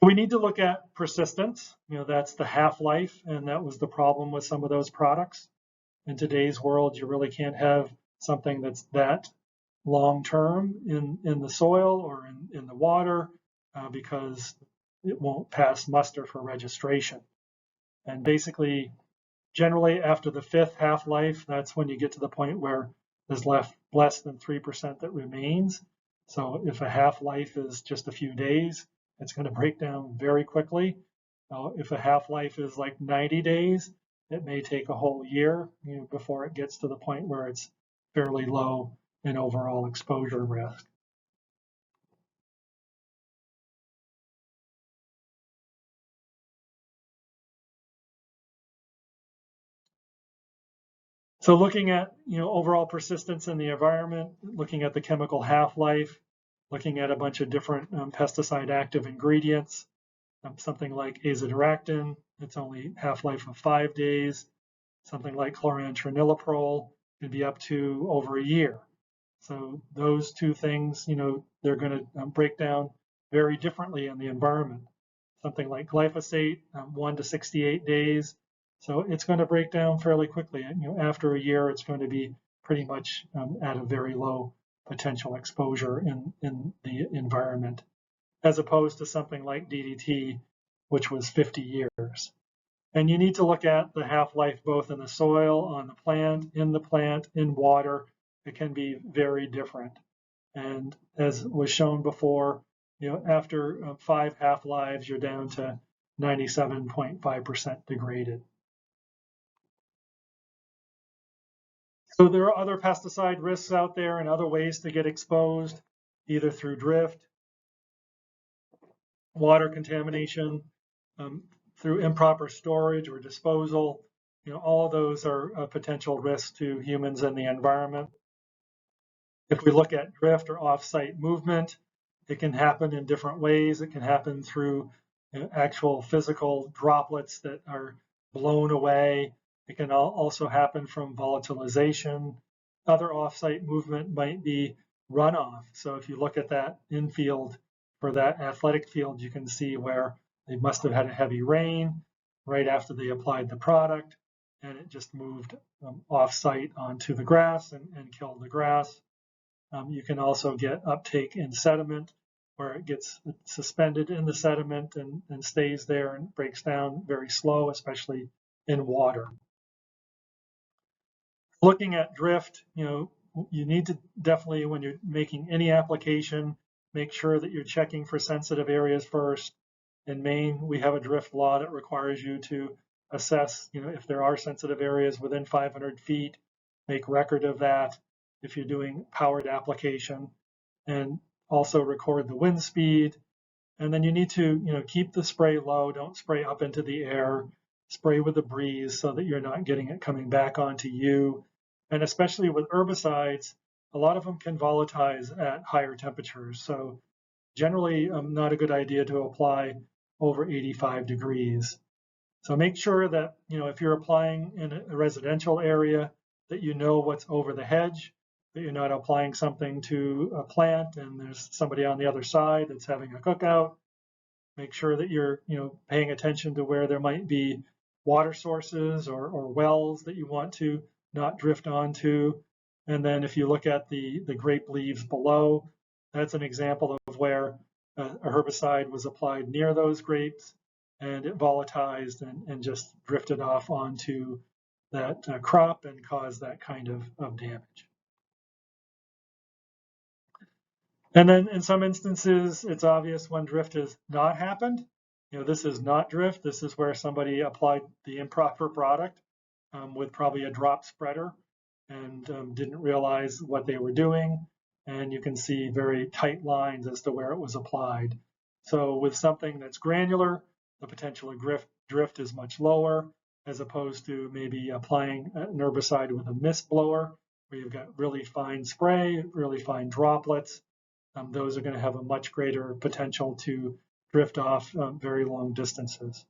We need to look at persistence. That's the half-life, and that was the problem with some of those products. In today's world, you really can't have something that's that long-term in the soil or in the water because it won't pass muster for registration. And basically, generally after the fifth half-life, that's when you get to the point where there's less than 3% that remains. So if a half-life is just a few days, it's going to break down very quickly. If a half-life is like 90 days, it may take a whole year before it gets to the point where it's fairly low in overall exposure risk. So looking at overall persistence in the environment, looking at the chemical half-life, looking at a bunch of different pesticide active ingredients, something like azadirachtin, it's only half-life of 5 days. Something like chlorantraniliprole can be up to over a year. So those two things, they're going to break down very differently in the environment. Something like glyphosate, 1 to 68 days. So it's going to break down fairly quickly. After a year, it's going to be pretty much at a very low potential exposure in the environment, as opposed to something like DDT, which was 50 years. And you need to look at the half-life both in the soil, on the plant, in water. It can be very different. And as was shown before, after 5 half-lives, you're down to 97.5% degraded. So there are other pesticide risks out there and other ways to get exposed, either through drift, water contamination, through improper storage or disposal. All of those are a potential risk to humans and the environment. If we look at drift or off-site movement, It can happen in different ways. It can happen through actual physical droplets that are blown away. It can also happen from volatilization. Other offsite movement might be runoff. So if you look at that infield for that athletic field, you can see where they must have had a heavy rain right after they applied the product, and it just moved off-site onto the grass and killed the grass. You can also get uptake in sediment, where it gets suspended in the sediment and stays there and breaks down very slow, especially in water. Looking at drift, you need to definitely, when you're making any application, make sure that you're checking for sensitive areas first. In Maine, we have a drift law that requires you to assess, if there are sensitive areas within 500 feet, make record of that if you're doing powered application, and also record the wind speed. And then you need to, keep the spray low. Don't spray up into the air. Spray with the breeze so that you're not getting it coming back onto you. And especially with herbicides, a lot of them can volatilize at higher temperatures. So generally, not a good idea to apply over 85 degrees. So make sure that, if you're applying in a residential area, that you know what's over the hedge, that you're not applying something to a plant and there's somebody on the other side that's having a cookout. Make sure that you're, paying attention to where there might be water sources or wells that you want to not drift onto. And then if you look at the grape leaves below, that's an example of where a herbicide was applied near those grapes and it volatilized and just drifted off onto that crop and caused that kind of damage. And then in some instances, it's obvious when drift has not happened. This is not drift. This is where somebody applied the improper product with probably a drop spreader and didn't realize what they were doing. And you can see very tight lines as to where it was applied. So with something that's granular, the potential of drift is much lower, as opposed to maybe applying an herbicide with a mist blower, where you've got really fine spray, really fine droplets. Those are going to have a much greater potential to drift off very long distances.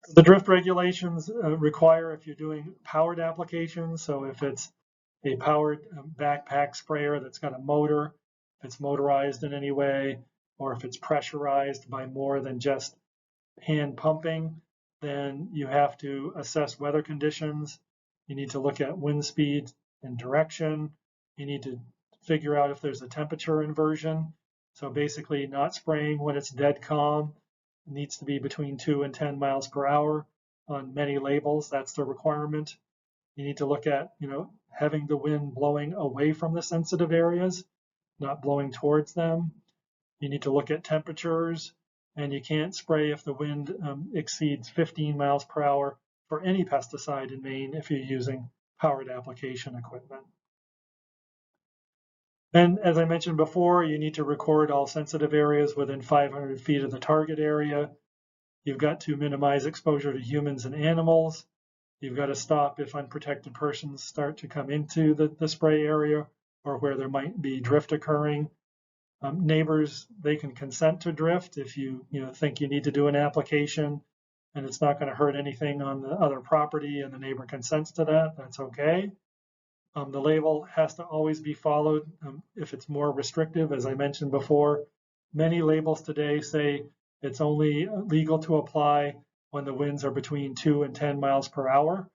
The drift regulations require, if you're doing powered applications, so if it's a powered backpack sprayer that's got a motor, if it's motorized in any way, or if it's pressurized by more than just hand pumping, then you have to assess weather conditions. You need to look at wind speed and direction. You need to figure out if there's a temperature inversion. So basically not spraying when it's dead calm. It needs to be between 2 and 10 miles per hour on many labels. That's the requirement. You need to look at, having the wind blowing away from the sensitive areas, not blowing towards them. You need to look at temperatures, and you can't spray if the wind exceeds 15 miles per hour for any pesticide in Maine if you're using powered application equipment. And as I mentioned before, you need to record all sensitive areas within 500 feet of the target area. You've got to minimize exposure to humans and animals. You've got to stop if unprotected persons start to come into the spray area or where there might be drift occurring. Neighbors, they can consent to drift if you think you need to do an application and it's not going to hurt anything on the other property and the neighbor consents to that, that's okay. The label has to always be followed if it's more restrictive, as I mentioned before. Many labels today say it's only legal to apply when the winds are between 2 and 10 miles per hour.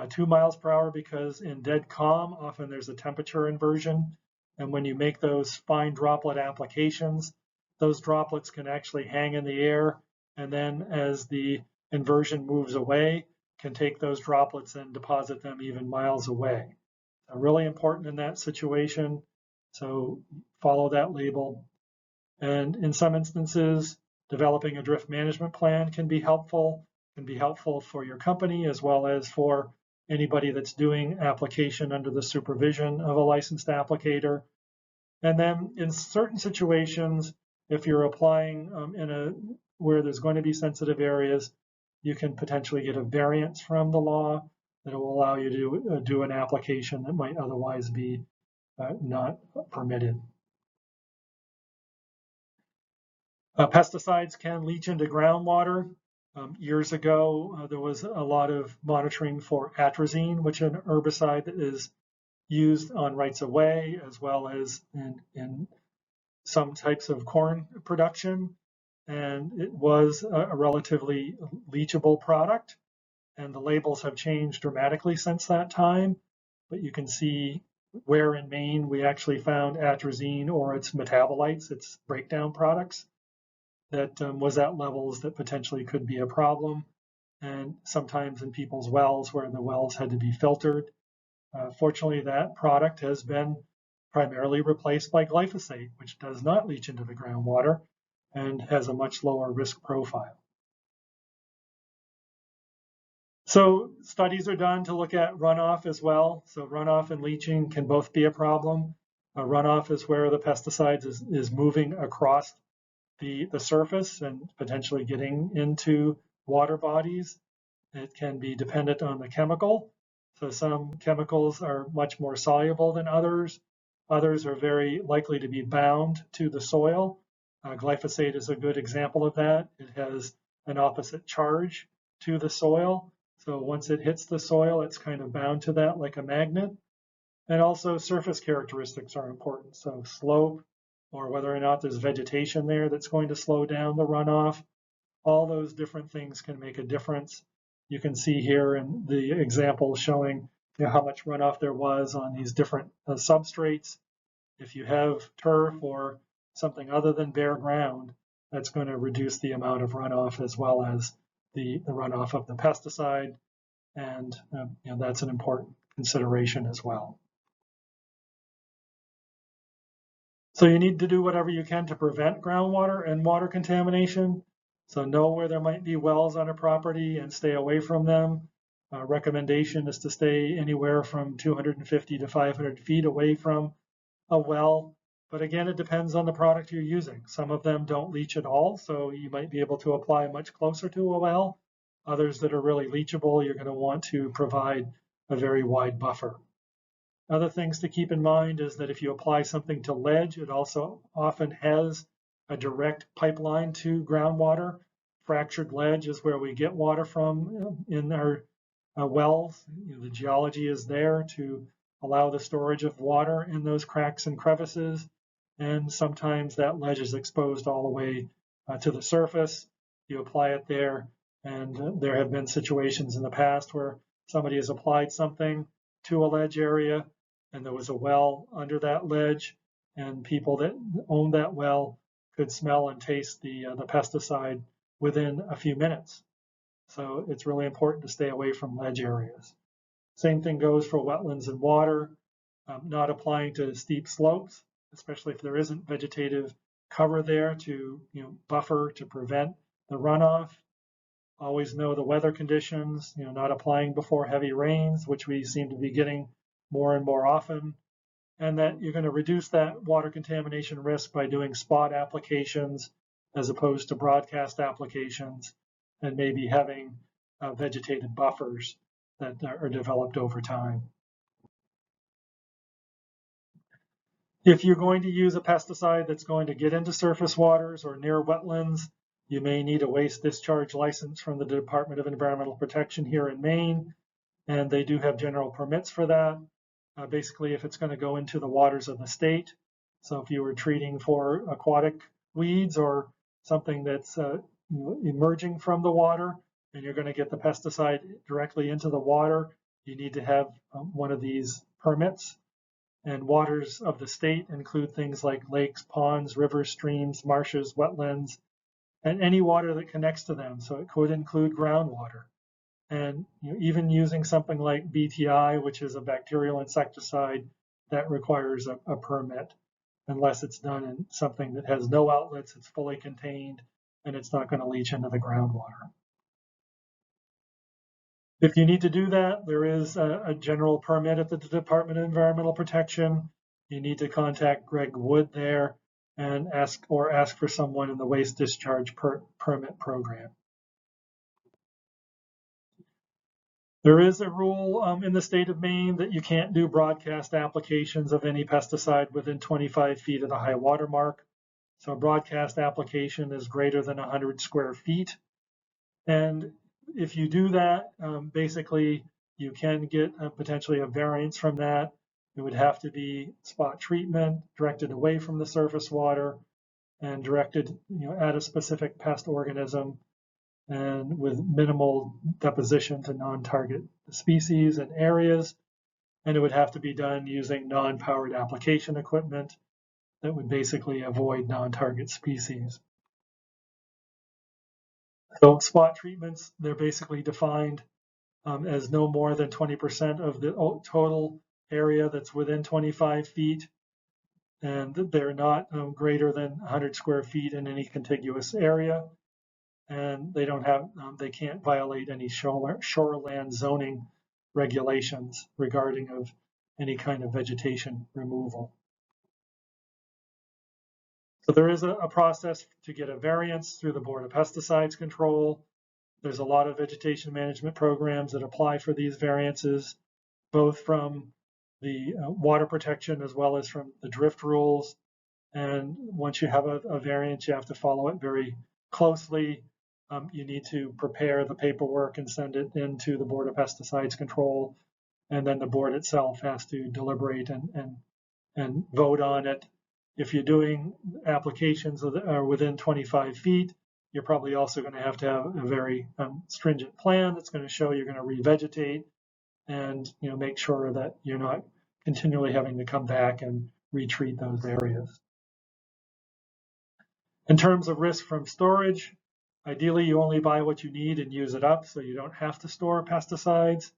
2 miles per hour because in dead calm, often there's a temperature inversion. And when you make those fine droplet applications, those droplets can actually hang in the air. And then as the inversion moves away, can take those droplets and deposit them even miles away. Really important in that situation. So follow that label. And in some instances, developing a drift management plan can be helpful for your company as well as for anybody that's doing application under the supervision of a licensed applicator. And then in certain situations, if you're applying where there's going to be sensitive areas, you can potentially get a variance from the law that will allow you to do an application that might otherwise be not permitted. Pesticides can leach into groundwater. Years ago, there was a lot of monitoring for atrazine, which is an herbicide that is used on rights of way as well as in some types of corn production. And it was a relatively leachable product. And the labels have changed dramatically since that time. But you can see where in Maine we actually found atrazine or its metabolites, its breakdown products, that was at levels that potentially could be a problem. And sometimes in people's wells where the wells had to be filtered. Fortunately, that product has been primarily replaced by glyphosate, which does not leach into the groundwater and has a much lower risk profile. So studies are done to look at runoff as well. So runoff and leaching can both be a problem. Runoff is where the pesticides is moving across the surface and potentially getting into water bodies. It can be dependent on the chemical. So some chemicals are much more soluble than others. Others are very likely to be bound to the soil. Glyphosate is a good example of that. It has an opposite charge to the soil. So once it hits the soil, it's kind of bound to that like a magnet. And also surface characteristics are important. So slope, or whether or not there's vegetation there that's going to slow down the runoff. All those different things can make a difference. You can see here in the example showing how much runoff there was on these different substrates. If you have turf or something other than bare ground, that's going to reduce the amount of runoff as well as the runoff of the pesticide. And that's an important consideration as well. So you need to do whatever you can to prevent groundwater and water contamination. So know where there might be wells on a property and stay away from them. Recommendation is to stay anywhere from 250 to 500 feet away from a well. But again, it depends on the product you're using. Some of them don't leach at all, so you might be able to apply much closer to a well. Others that are really leachable, you're going to want to provide a very wide buffer. Other things to keep in mind is that if you apply something to ledge, it also often has a direct pipeline to groundwater. Fractured ledge is where we get water from in our wells. The geology is there to allow the storage of water in those cracks and crevices. And sometimes that ledge is exposed all the way to the surface. You apply it there, and there have been situations in the past where somebody has applied something to a ledge area and there was a well under that ledge, and people that owned that well could smell and taste the pesticide within a few minutes. So it's really important to stay away from ledge areas. Same thing goes for wetlands and water, not applying to steep slopes, especially if there isn't vegetative cover there to buffer to prevent the runoff. Always know the weather conditions, not applying before heavy rains, which we seem to be getting more and more often, and that you're going to reduce that water contamination risk by doing spot applications as opposed to broadcast applications, and maybe having vegetated buffers that are developed over time. If you're going to use a pesticide that's going to get into surface waters or near wetlands, you may need a waste discharge license from the Department of Environmental Protection here in Maine, and they do have general permits for that. Basically, if it's going to go into the waters of the state. So if you were treating for aquatic weeds or something that's emerging from the water and you're going to get the pesticide directly into the water, you need to have one of these permits. And waters of the state include things like lakes, ponds, rivers, streams, marshes, wetlands, and any water that connects to them. So it could include groundwater. And even using something like BTI, which is a bacterial insecticide, that requires a permit, unless it's done in something that has no outlets, it's fully contained, and it's not going to leach into the groundwater. If you need to do that, there is a general permit at the Department of Environmental Protection. You need to contact Greg Wood there and ask for someone in the waste discharge permit program. There is a rule in the state of Maine that you can't do broadcast applications of any pesticide within 25 feet of the high water mark. So a broadcast application is greater than 100 square feet. And if you do that, basically you can get potentially a variance from that. It would have to be spot treatment directed away from the surface water and directed at a specific pest organism and with minimal deposition to non-target species and areas. And it would have to be done using non-powered application equipment that would basically avoid non-target species. So spot treatments, they're basically defined as no more than 20% of the total area that's within 25 feet, and they're not greater than 100 square feet in any contiguous area, and they can't violate any shoreland zoning regulations regarding of any kind of vegetation removal. So there is a process to get a variance through the Board of Pesticides Control. There's a lot of vegetation management programs that apply for these variances, both from the water protection as well as from the drift rules. And once you have a variance, you have to follow it very closely. You need to prepare the paperwork and send it into the Board of Pesticides Control. And then the board itself has to deliberate and vote on it. If you're doing applications that are within 25 feet, you're probably also going to have a very stringent plan that's going to show you're going to revegetate and make sure that you're not continually having to come back and retreat those areas. In terms of risk from storage, ideally you only buy what you need and use it up, so you don't have to store pesticides.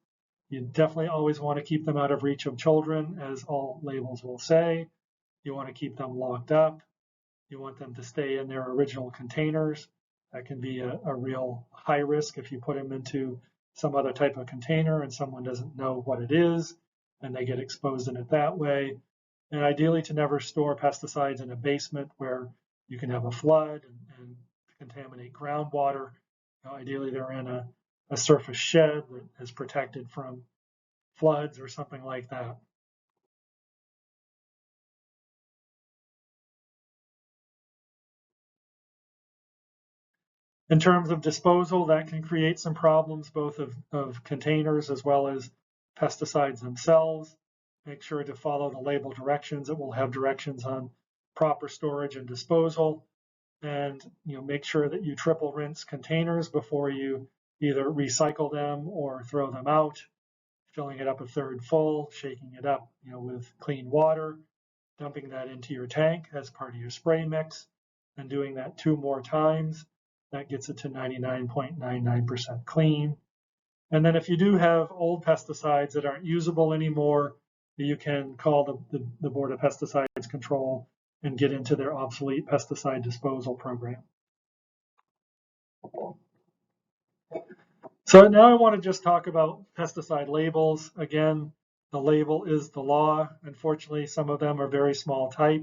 You definitely always want to keep them out of reach of children, as all labels will say. You want to keep them locked up. You want them to stay in their original containers. That can be a real high risk if you put them into some other type of container and someone doesn't know what it is and they get exposed in it that way. And ideally to never store pesticides in a basement where you can have a flood and contaminate groundwater. Ideally they're in a surface shed that is protected from floods or something like that. In terms of disposal, that can create some problems both of containers as well as pesticides themselves. Make sure to follow the label directions. It will have directions on proper storage and disposal. And make sure that you triple rinse containers before you either recycle them or throw them out, filling it up a third full, shaking it up with clean water, dumping that into your tank as part of your spray mix, and doing that 2 more times. That gets it to 99.99% clean. And then if you do have old pesticides that aren't usable anymore, you can call the Board of Pesticides Control and get into their obsolete pesticide disposal program. So now I want to just talk about pesticide labels. Again, the label is the law. Unfortunately, some of them are very small type.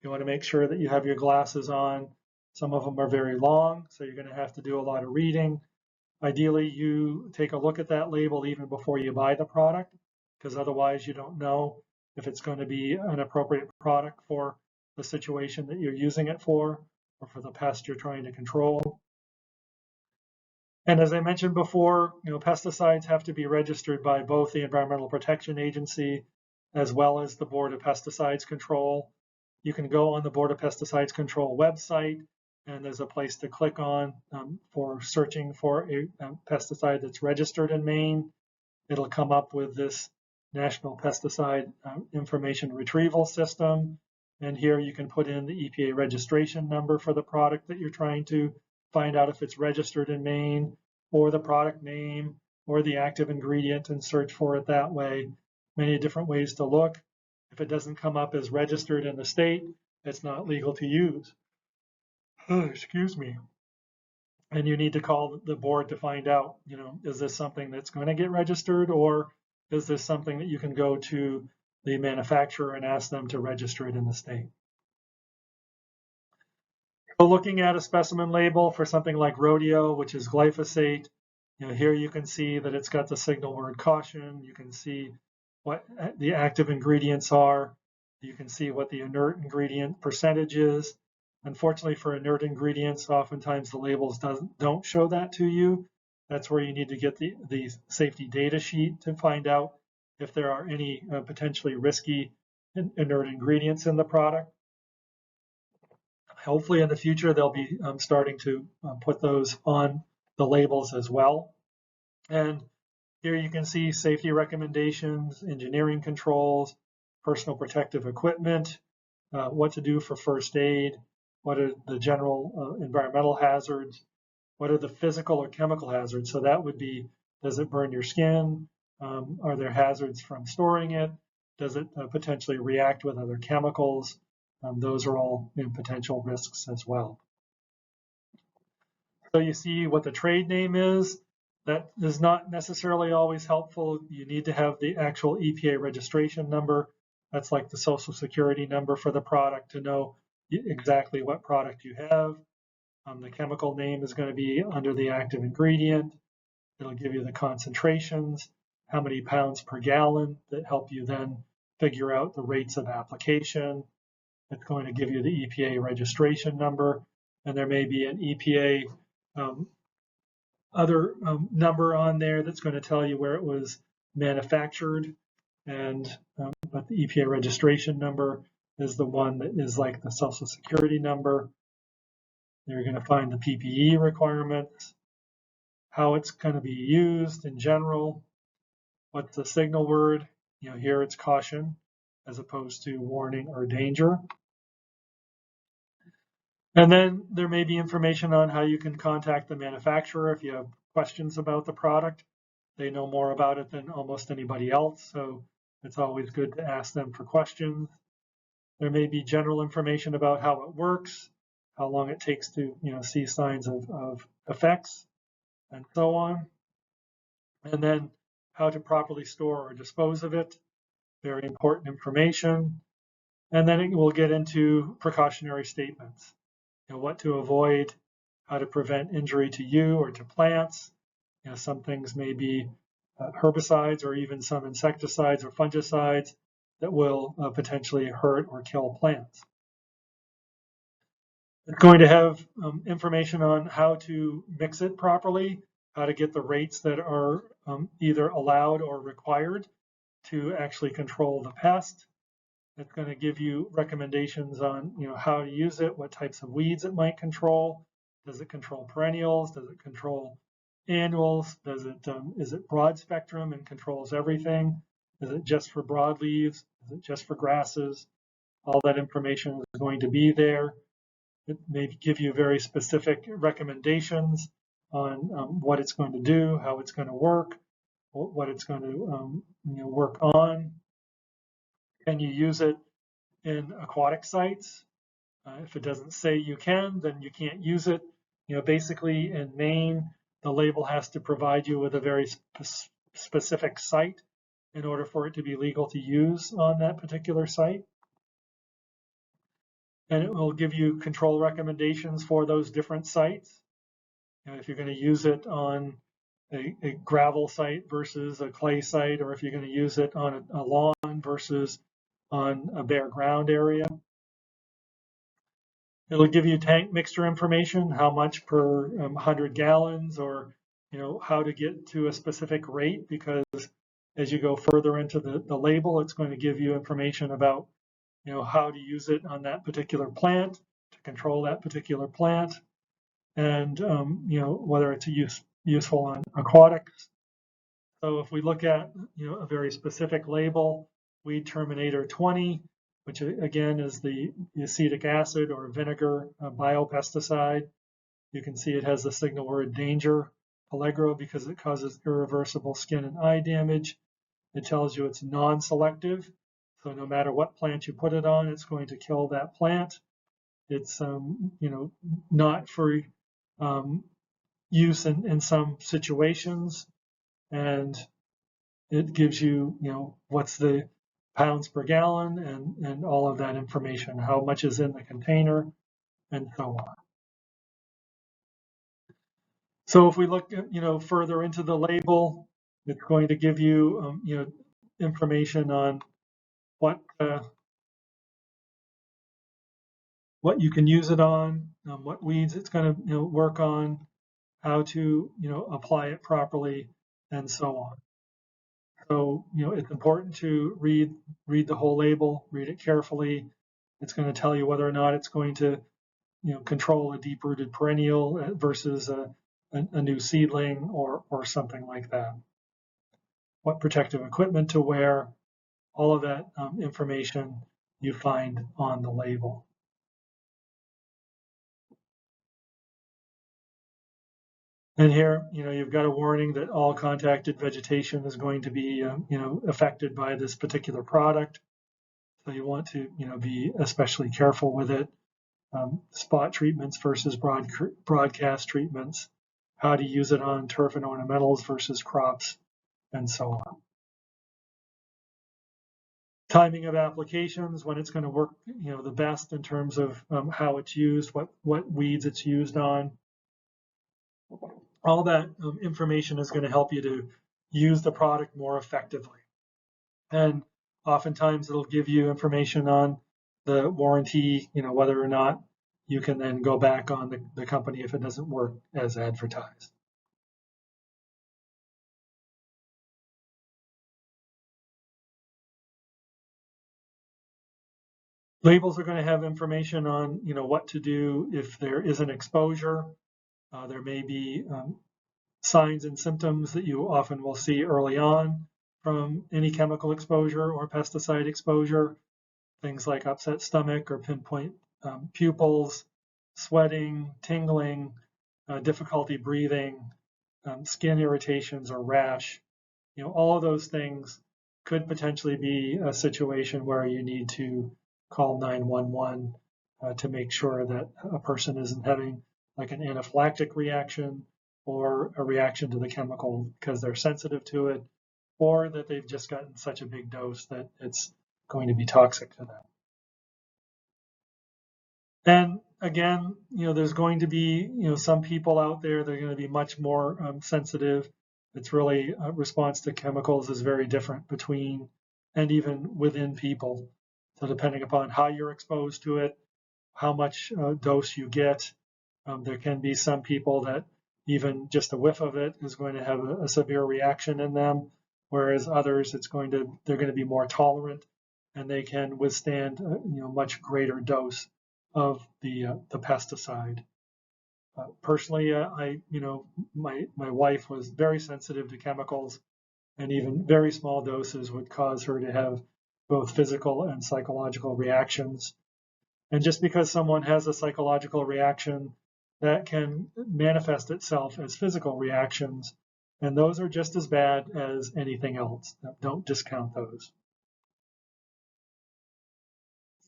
You want to make sure that you have your glasses on. Some of them are very long, so you're going to have to do a lot of reading. Ideally, you take a look at that label even before you buy the product, because otherwise you don't know if it's going to be an appropriate product for the situation that you're using it for or for the pest you're trying to control. And as I mentioned before, pesticides have to be registered by both the Environmental Protection Agency as well as the Board of Pesticides Control. You can go on the Board of Pesticides Control website, and there's a place to click on for searching for a pesticide that's registered in Maine. It'll come up with this National Pesticide Information Retrieval System. And here you can put in the EPA registration number for the product that you're trying to find out if it's registered in Maine, or the product name, or the active ingredient, and search for it that way. Many different ways to look. If it doesn't come up as registered in the state, it's not legal to use. Excuse me. And you need to call the board to find out, is this something that's going to get registered, or is this something that you can go to the manufacturer and ask them to register it in the state? So looking at a specimen label for something like rodeo, which is glyphosate, here you can see that it's got the signal word caution. You can see what the active ingredients are. You can see what the inert ingredient percentage is. Unfortunately for inert ingredients, oftentimes the labels don't show that to you. That's where you need to get the safety data sheet to find out if there are any potentially risky inert ingredients in the product. Hopefully in the future, they'll be starting to put those on the labels as well. And here you can see safety recommendations, engineering controls, personal protective equipment, what to do for first aid, what are the general environmental hazards, what are the physical or chemical hazards. So that would be, does it burn your skin? Are there hazards from storing it? Does it potentially react with other chemicals? Those are all potential risks as well. So you see what the trade name is. That is not necessarily always helpful. You need to have the actual EPA registration number. That's like the Social Security number for the product to know exactly what product you have. The chemical name is going to be under the active ingredient. It'll give you the concentrations, how many pounds per gallon that help you then figure out the rates of application. It's going to give you the EPA registration number, and there may be an EPA other number on there that's going to tell you where it was manufactured, and but the EPA registration number is the one that is like the Social Security number. You're going to find the PPE requirements, how it's going to be used in general, what's the signal word. Here it's caution as opposed to warning or danger. And then there may be information on how you can contact the manufacturer if you have questions about the product. They know more about it than almost anybody else, so it's always good to ask them for questions. There may be general information about how it works, how long it takes to see signs of effects, and so on. And then how to properly store or dispose of it, very important information. And then it will get into precautionary statements, what to avoid, how to prevent injury to you or to plants. Some things may be herbicides or even some insecticides or fungicides that will potentially hurt or kill plants. It's going to have information on how to mix it properly, how to get the rates that are either allowed or required to actually control the pest. It's going to give you recommendations on how to use it, what types of weeds it might control. Does it control perennials? Does it control annuals? Is it broad spectrum and controls everything? Is it just for broadleaves? Is it just for grasses? All that information is going to be there. It may give you very specific recommendations on what it's going to do, how it's going to work, what it's going to work on. Can you use it in aquatic sites? If it doesn't say you can, then you can't use it. Basically in Maine, the label has to provide you with a very specific site in order for it to be legal to use on that particular site. And it will give you control recommendations for those different sites. If you're going to use it on a gravel site versus a clay site, or if you're going to use it on a lawn versus on a bare ground area. It'll give you tank mixture information, how much per 100 gallons, or how to get to a specific rate, because as you go further into the label, it's going to give you information about how to use it on that particular plant, to control that particular plant, and whether it's useful on aquatics. So if we look at a very specific label, Weed Terminator 20, which again is the acetic acid or vinegar biopesticide. You can see it has the signal word danger, Allegro, because it causes irreversible skin and eye damage. It tells you it's non-selective, so no matter what plant you put it on, it's going to kill that plant. It's not for use in some situations, and it gives you what's the pounds per gallon and all of that information, how much is in the container, and so on. So if we look further into the label, it's going to give you information on what what you can use it on, what weeds it's going to work on, how to apply it properly, and so on. So it's important to read the whole label, read it carefully. It's going to tell you whether or not it's going to control a deep-rooted perennial versus a new seedling or something like that. What protective equipment to wear, all of that information you find on the label. And here, you've got a warning that all contacted vegetation is going to be, affected by this particular product. So you want to, be especially careful with it. Spot treatments versus broadcast treatments, how to use it on turf and ornamentals versus crops, and so on. Timing of applications, when it's going to work, the best in terms of how it's used, what weeds it's used on. All that information is going to help you to use the product more effectively. And oftentimes it'll give you information on the warranty, whether or not you can then go back on the company if it doesn't work as advertised. Labels are going to have information on, what to do if there is an exposure. There may be signs and symptoms that you often will see early on from any chemical exposure or pesticide exposure. Things like upset stomach or pinpoint pupils, sweating, tingling, difficulty breathing, skin irritations or rash. All of those things could potentially be a situation where you need to call 911 to make sure that a person isn't having like an anaphylactic reaction or a reaction to the chemical because they're sensitive to it, or that they've just gotten such a big dose that it's going to be toxic to them. And again, there's going to be, some people out there that are going to be much more sensitive. It's really response to chemicals is very different between and even within people. So depending upon how you're exposed to it, how much dose you get, there can be some people that even just a whiff of it is going to have a severe reaction in them, whereas others they're going to be more tolerant and they can withstand much greater dose of the pesticide. Personally, my wife was very sensitive to chemicals, and even very small doses would cause her to have both physical and psychological reactions. And just because someone has a psychological reaction, that can manifest itself as physical reactions, and those are just as bad as anything else. Don't discount those.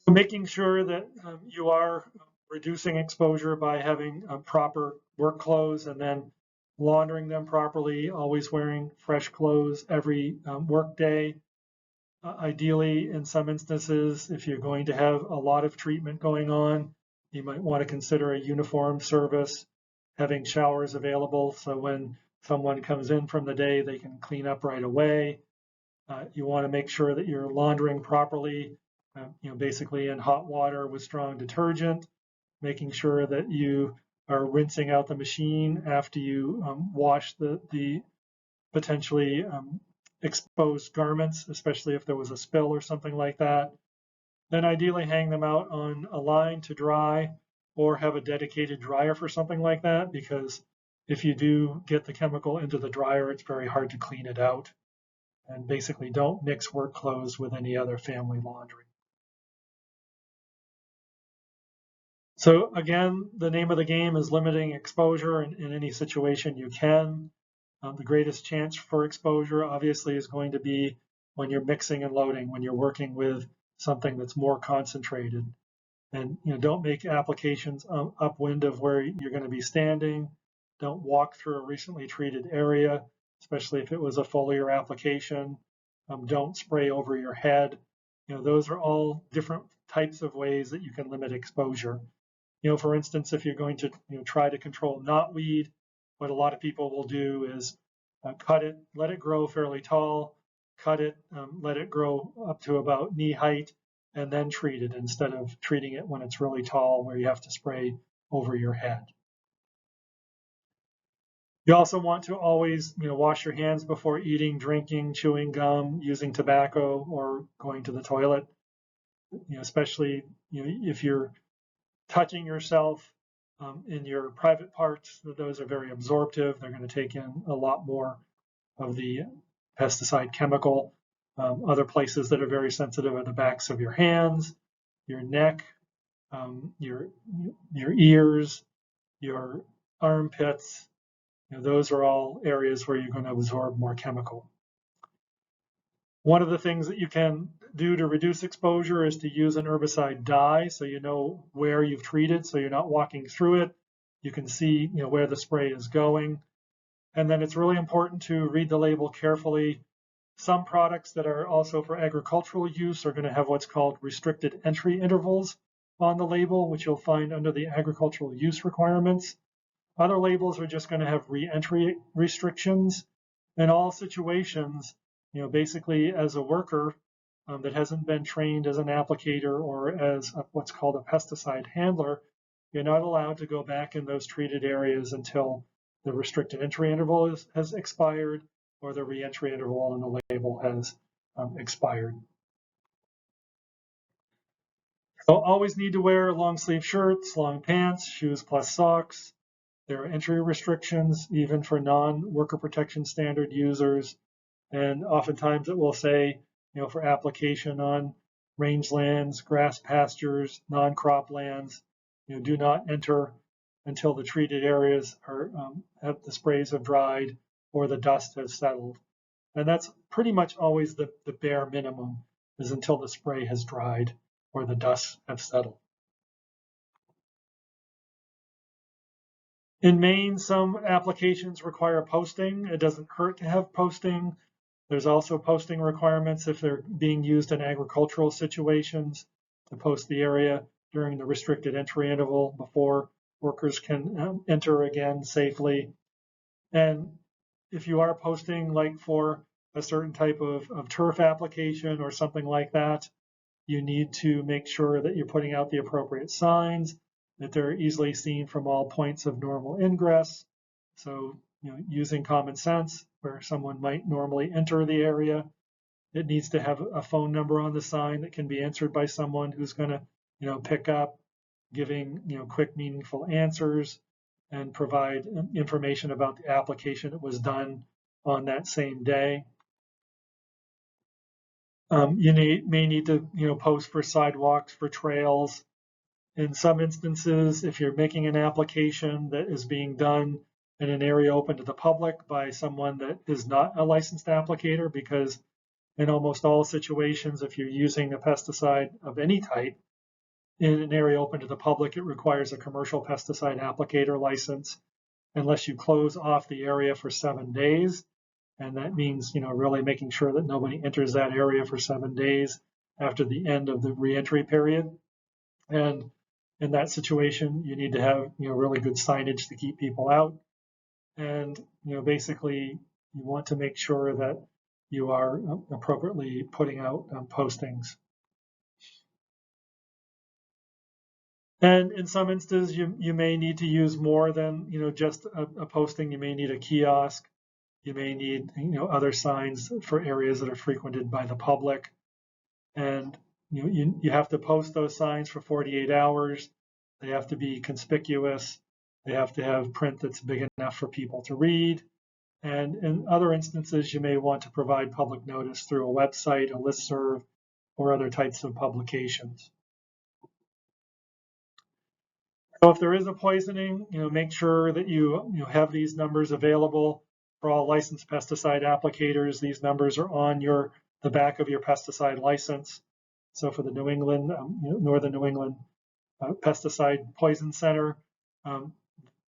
So making sure that you are reducing exposure by having proper work clothes and then laundering them properly, always wearing fresh clothes every work day. Ideally, in some instances, if you're going to have a lot of treatment going on, you might want to consider a uniform service, having showers available so when someone comes in from the day, they can clean up right away. You want to make sure that you're laundering properly, basically in hot water with strong detergent, making sure that you are rinsing out the machine after you wash the potentially exposed garments, especially if there was a spill or something like that. Then ideally hang them out on a line to dry or have a dedicated dryer for something like that, because if you do get the chemical into the dryer, it's very hard to clean it out. And basically don't mix work clothes with any other family laundry. So again, the name of the game is limiting exposure in any situation you can. The greatest chance for exposure obviously is going to be when you're mixing and loading, when you're working with something that's more concentrated. And don't make applications upwind of where you're going to be standing. Don't walk through a recently treated area, especially if it was a foliar application. Don't spray over your head. Those are all different types of ways that you can limit exposure. For instance, if you're going to try to control knotweed, what a lot of people will do is cut it, let it grow fairly tall, cut it, let it grow up to about knee height, and then treat it instead of treating it when it's really tall where you have to spray over your head. You also want to always, wash your hands before eating, drinking, chewing gum, using tobacco, or going to the toilet. Especially if you're touching yourself in your private parts, those are very absorptive. They're going to take in a lot more of the pesticide chemical. Other places that are very sensitive are the backs of your hands, your neck, your ears, your armpits. Those are all areas where you're going to absorb more chemical. One of the things that you can do to reduce exposure is to use an herbicide dye, so you know where you've treated, so you're not walking through it. You can see where the spray is going. And then it's really important to read the label carefully. Some products that are also for agricultural use are going to have what's called restricted entry intervals on the label, which you'll find under the agricultural use requirements. Other labels are just going to have re-entry restrictions. In all situations, basically as a worker that hasn't been trained as an applicator or as what's called a pesticide handler, you're not allowed to go back in those treated areas until the restricted entry interval has expired or the re-entry interval on the label has expired. So always need to wear long sleeve shirts, long pants, shoes plus socks. There are entry restrictions even for non-worker protection standard users. And oftentimes it will say, for application on rangelands, grass pastures, non-crop lands, do not enter until the treated areas have the sprays have dried or the dust has settled. And that's pretty much always the bare minimum, is until the spray has dried or the dust have settled. In Maine, some applications require posting. It doesn't hurt to have posting. There's also posting requirements if they're being used in agricultural situations to post the area during the restricted entry interval before workers can enter again safely. And if you are posting like for a certain type of turf application or something like that, you need to make sure that you're putting out the appropriate signs, that they're easily seen from all points of normal ingress. So, using common sense where someone might normally enter the area, it needs to have a phone number on the sign that can be answered by someone who's going to, pick up, giving, quick, meaningful answers and provide information about the application that was done on that same day. You may need to, post for sidewalks, for trails. In some instances, if you're making an application that is being done in an area open to the public by someone that is not a licensed applicator, because in almost all situations, if you're using a pesticide of any type in an area open to the public, it requires a commercial pesticide applicator license unless you close off the area for 7 days. And that means, really making sure that nobody enters that area for 7 days after the end of the reentry period. And in that situation, you need to have, really good signage to keep people out. And, basically, you want to make sure that you are appropriately putting out postings. And in some instances, you may need to use more than, just a posting. You may need a kiosk. You may need, other signs for areas that are frequented by the public. And you have to post those signs for 48 hours. They have to be conspicuous. They have to have print that's big enough for people to read. And in other instances, you may want to provide public notice through a website, a listserv, or other types of publications. So if there is a poisoning, make sure that you have these numbers available for all licensed pesticide applicators. These numbers are on the back of your pesticide license. So for the New England, Northern New England Pesticide Poison Center, the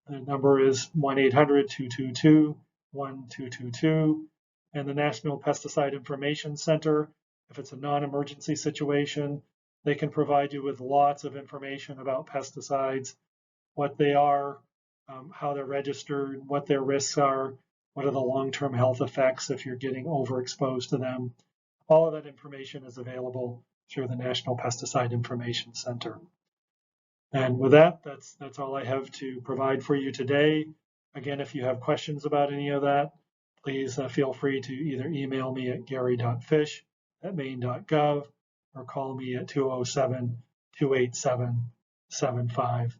number is 1-800-222-1222. And the National Pesticide Information Center, if it's a non-emergency situation, they can provide you with lots of information about pesticides, what they are, how they're registered, what their risks are, what are the long-term health effects if you're getting overexposed to them. All of that information is available through the National Pesticide Information Center. And with that, that's all I have to provide for you today. Again, if you have questions about any of that, please feel free to either email me at gary.fish@maine.gov or call me at 207-287-7545.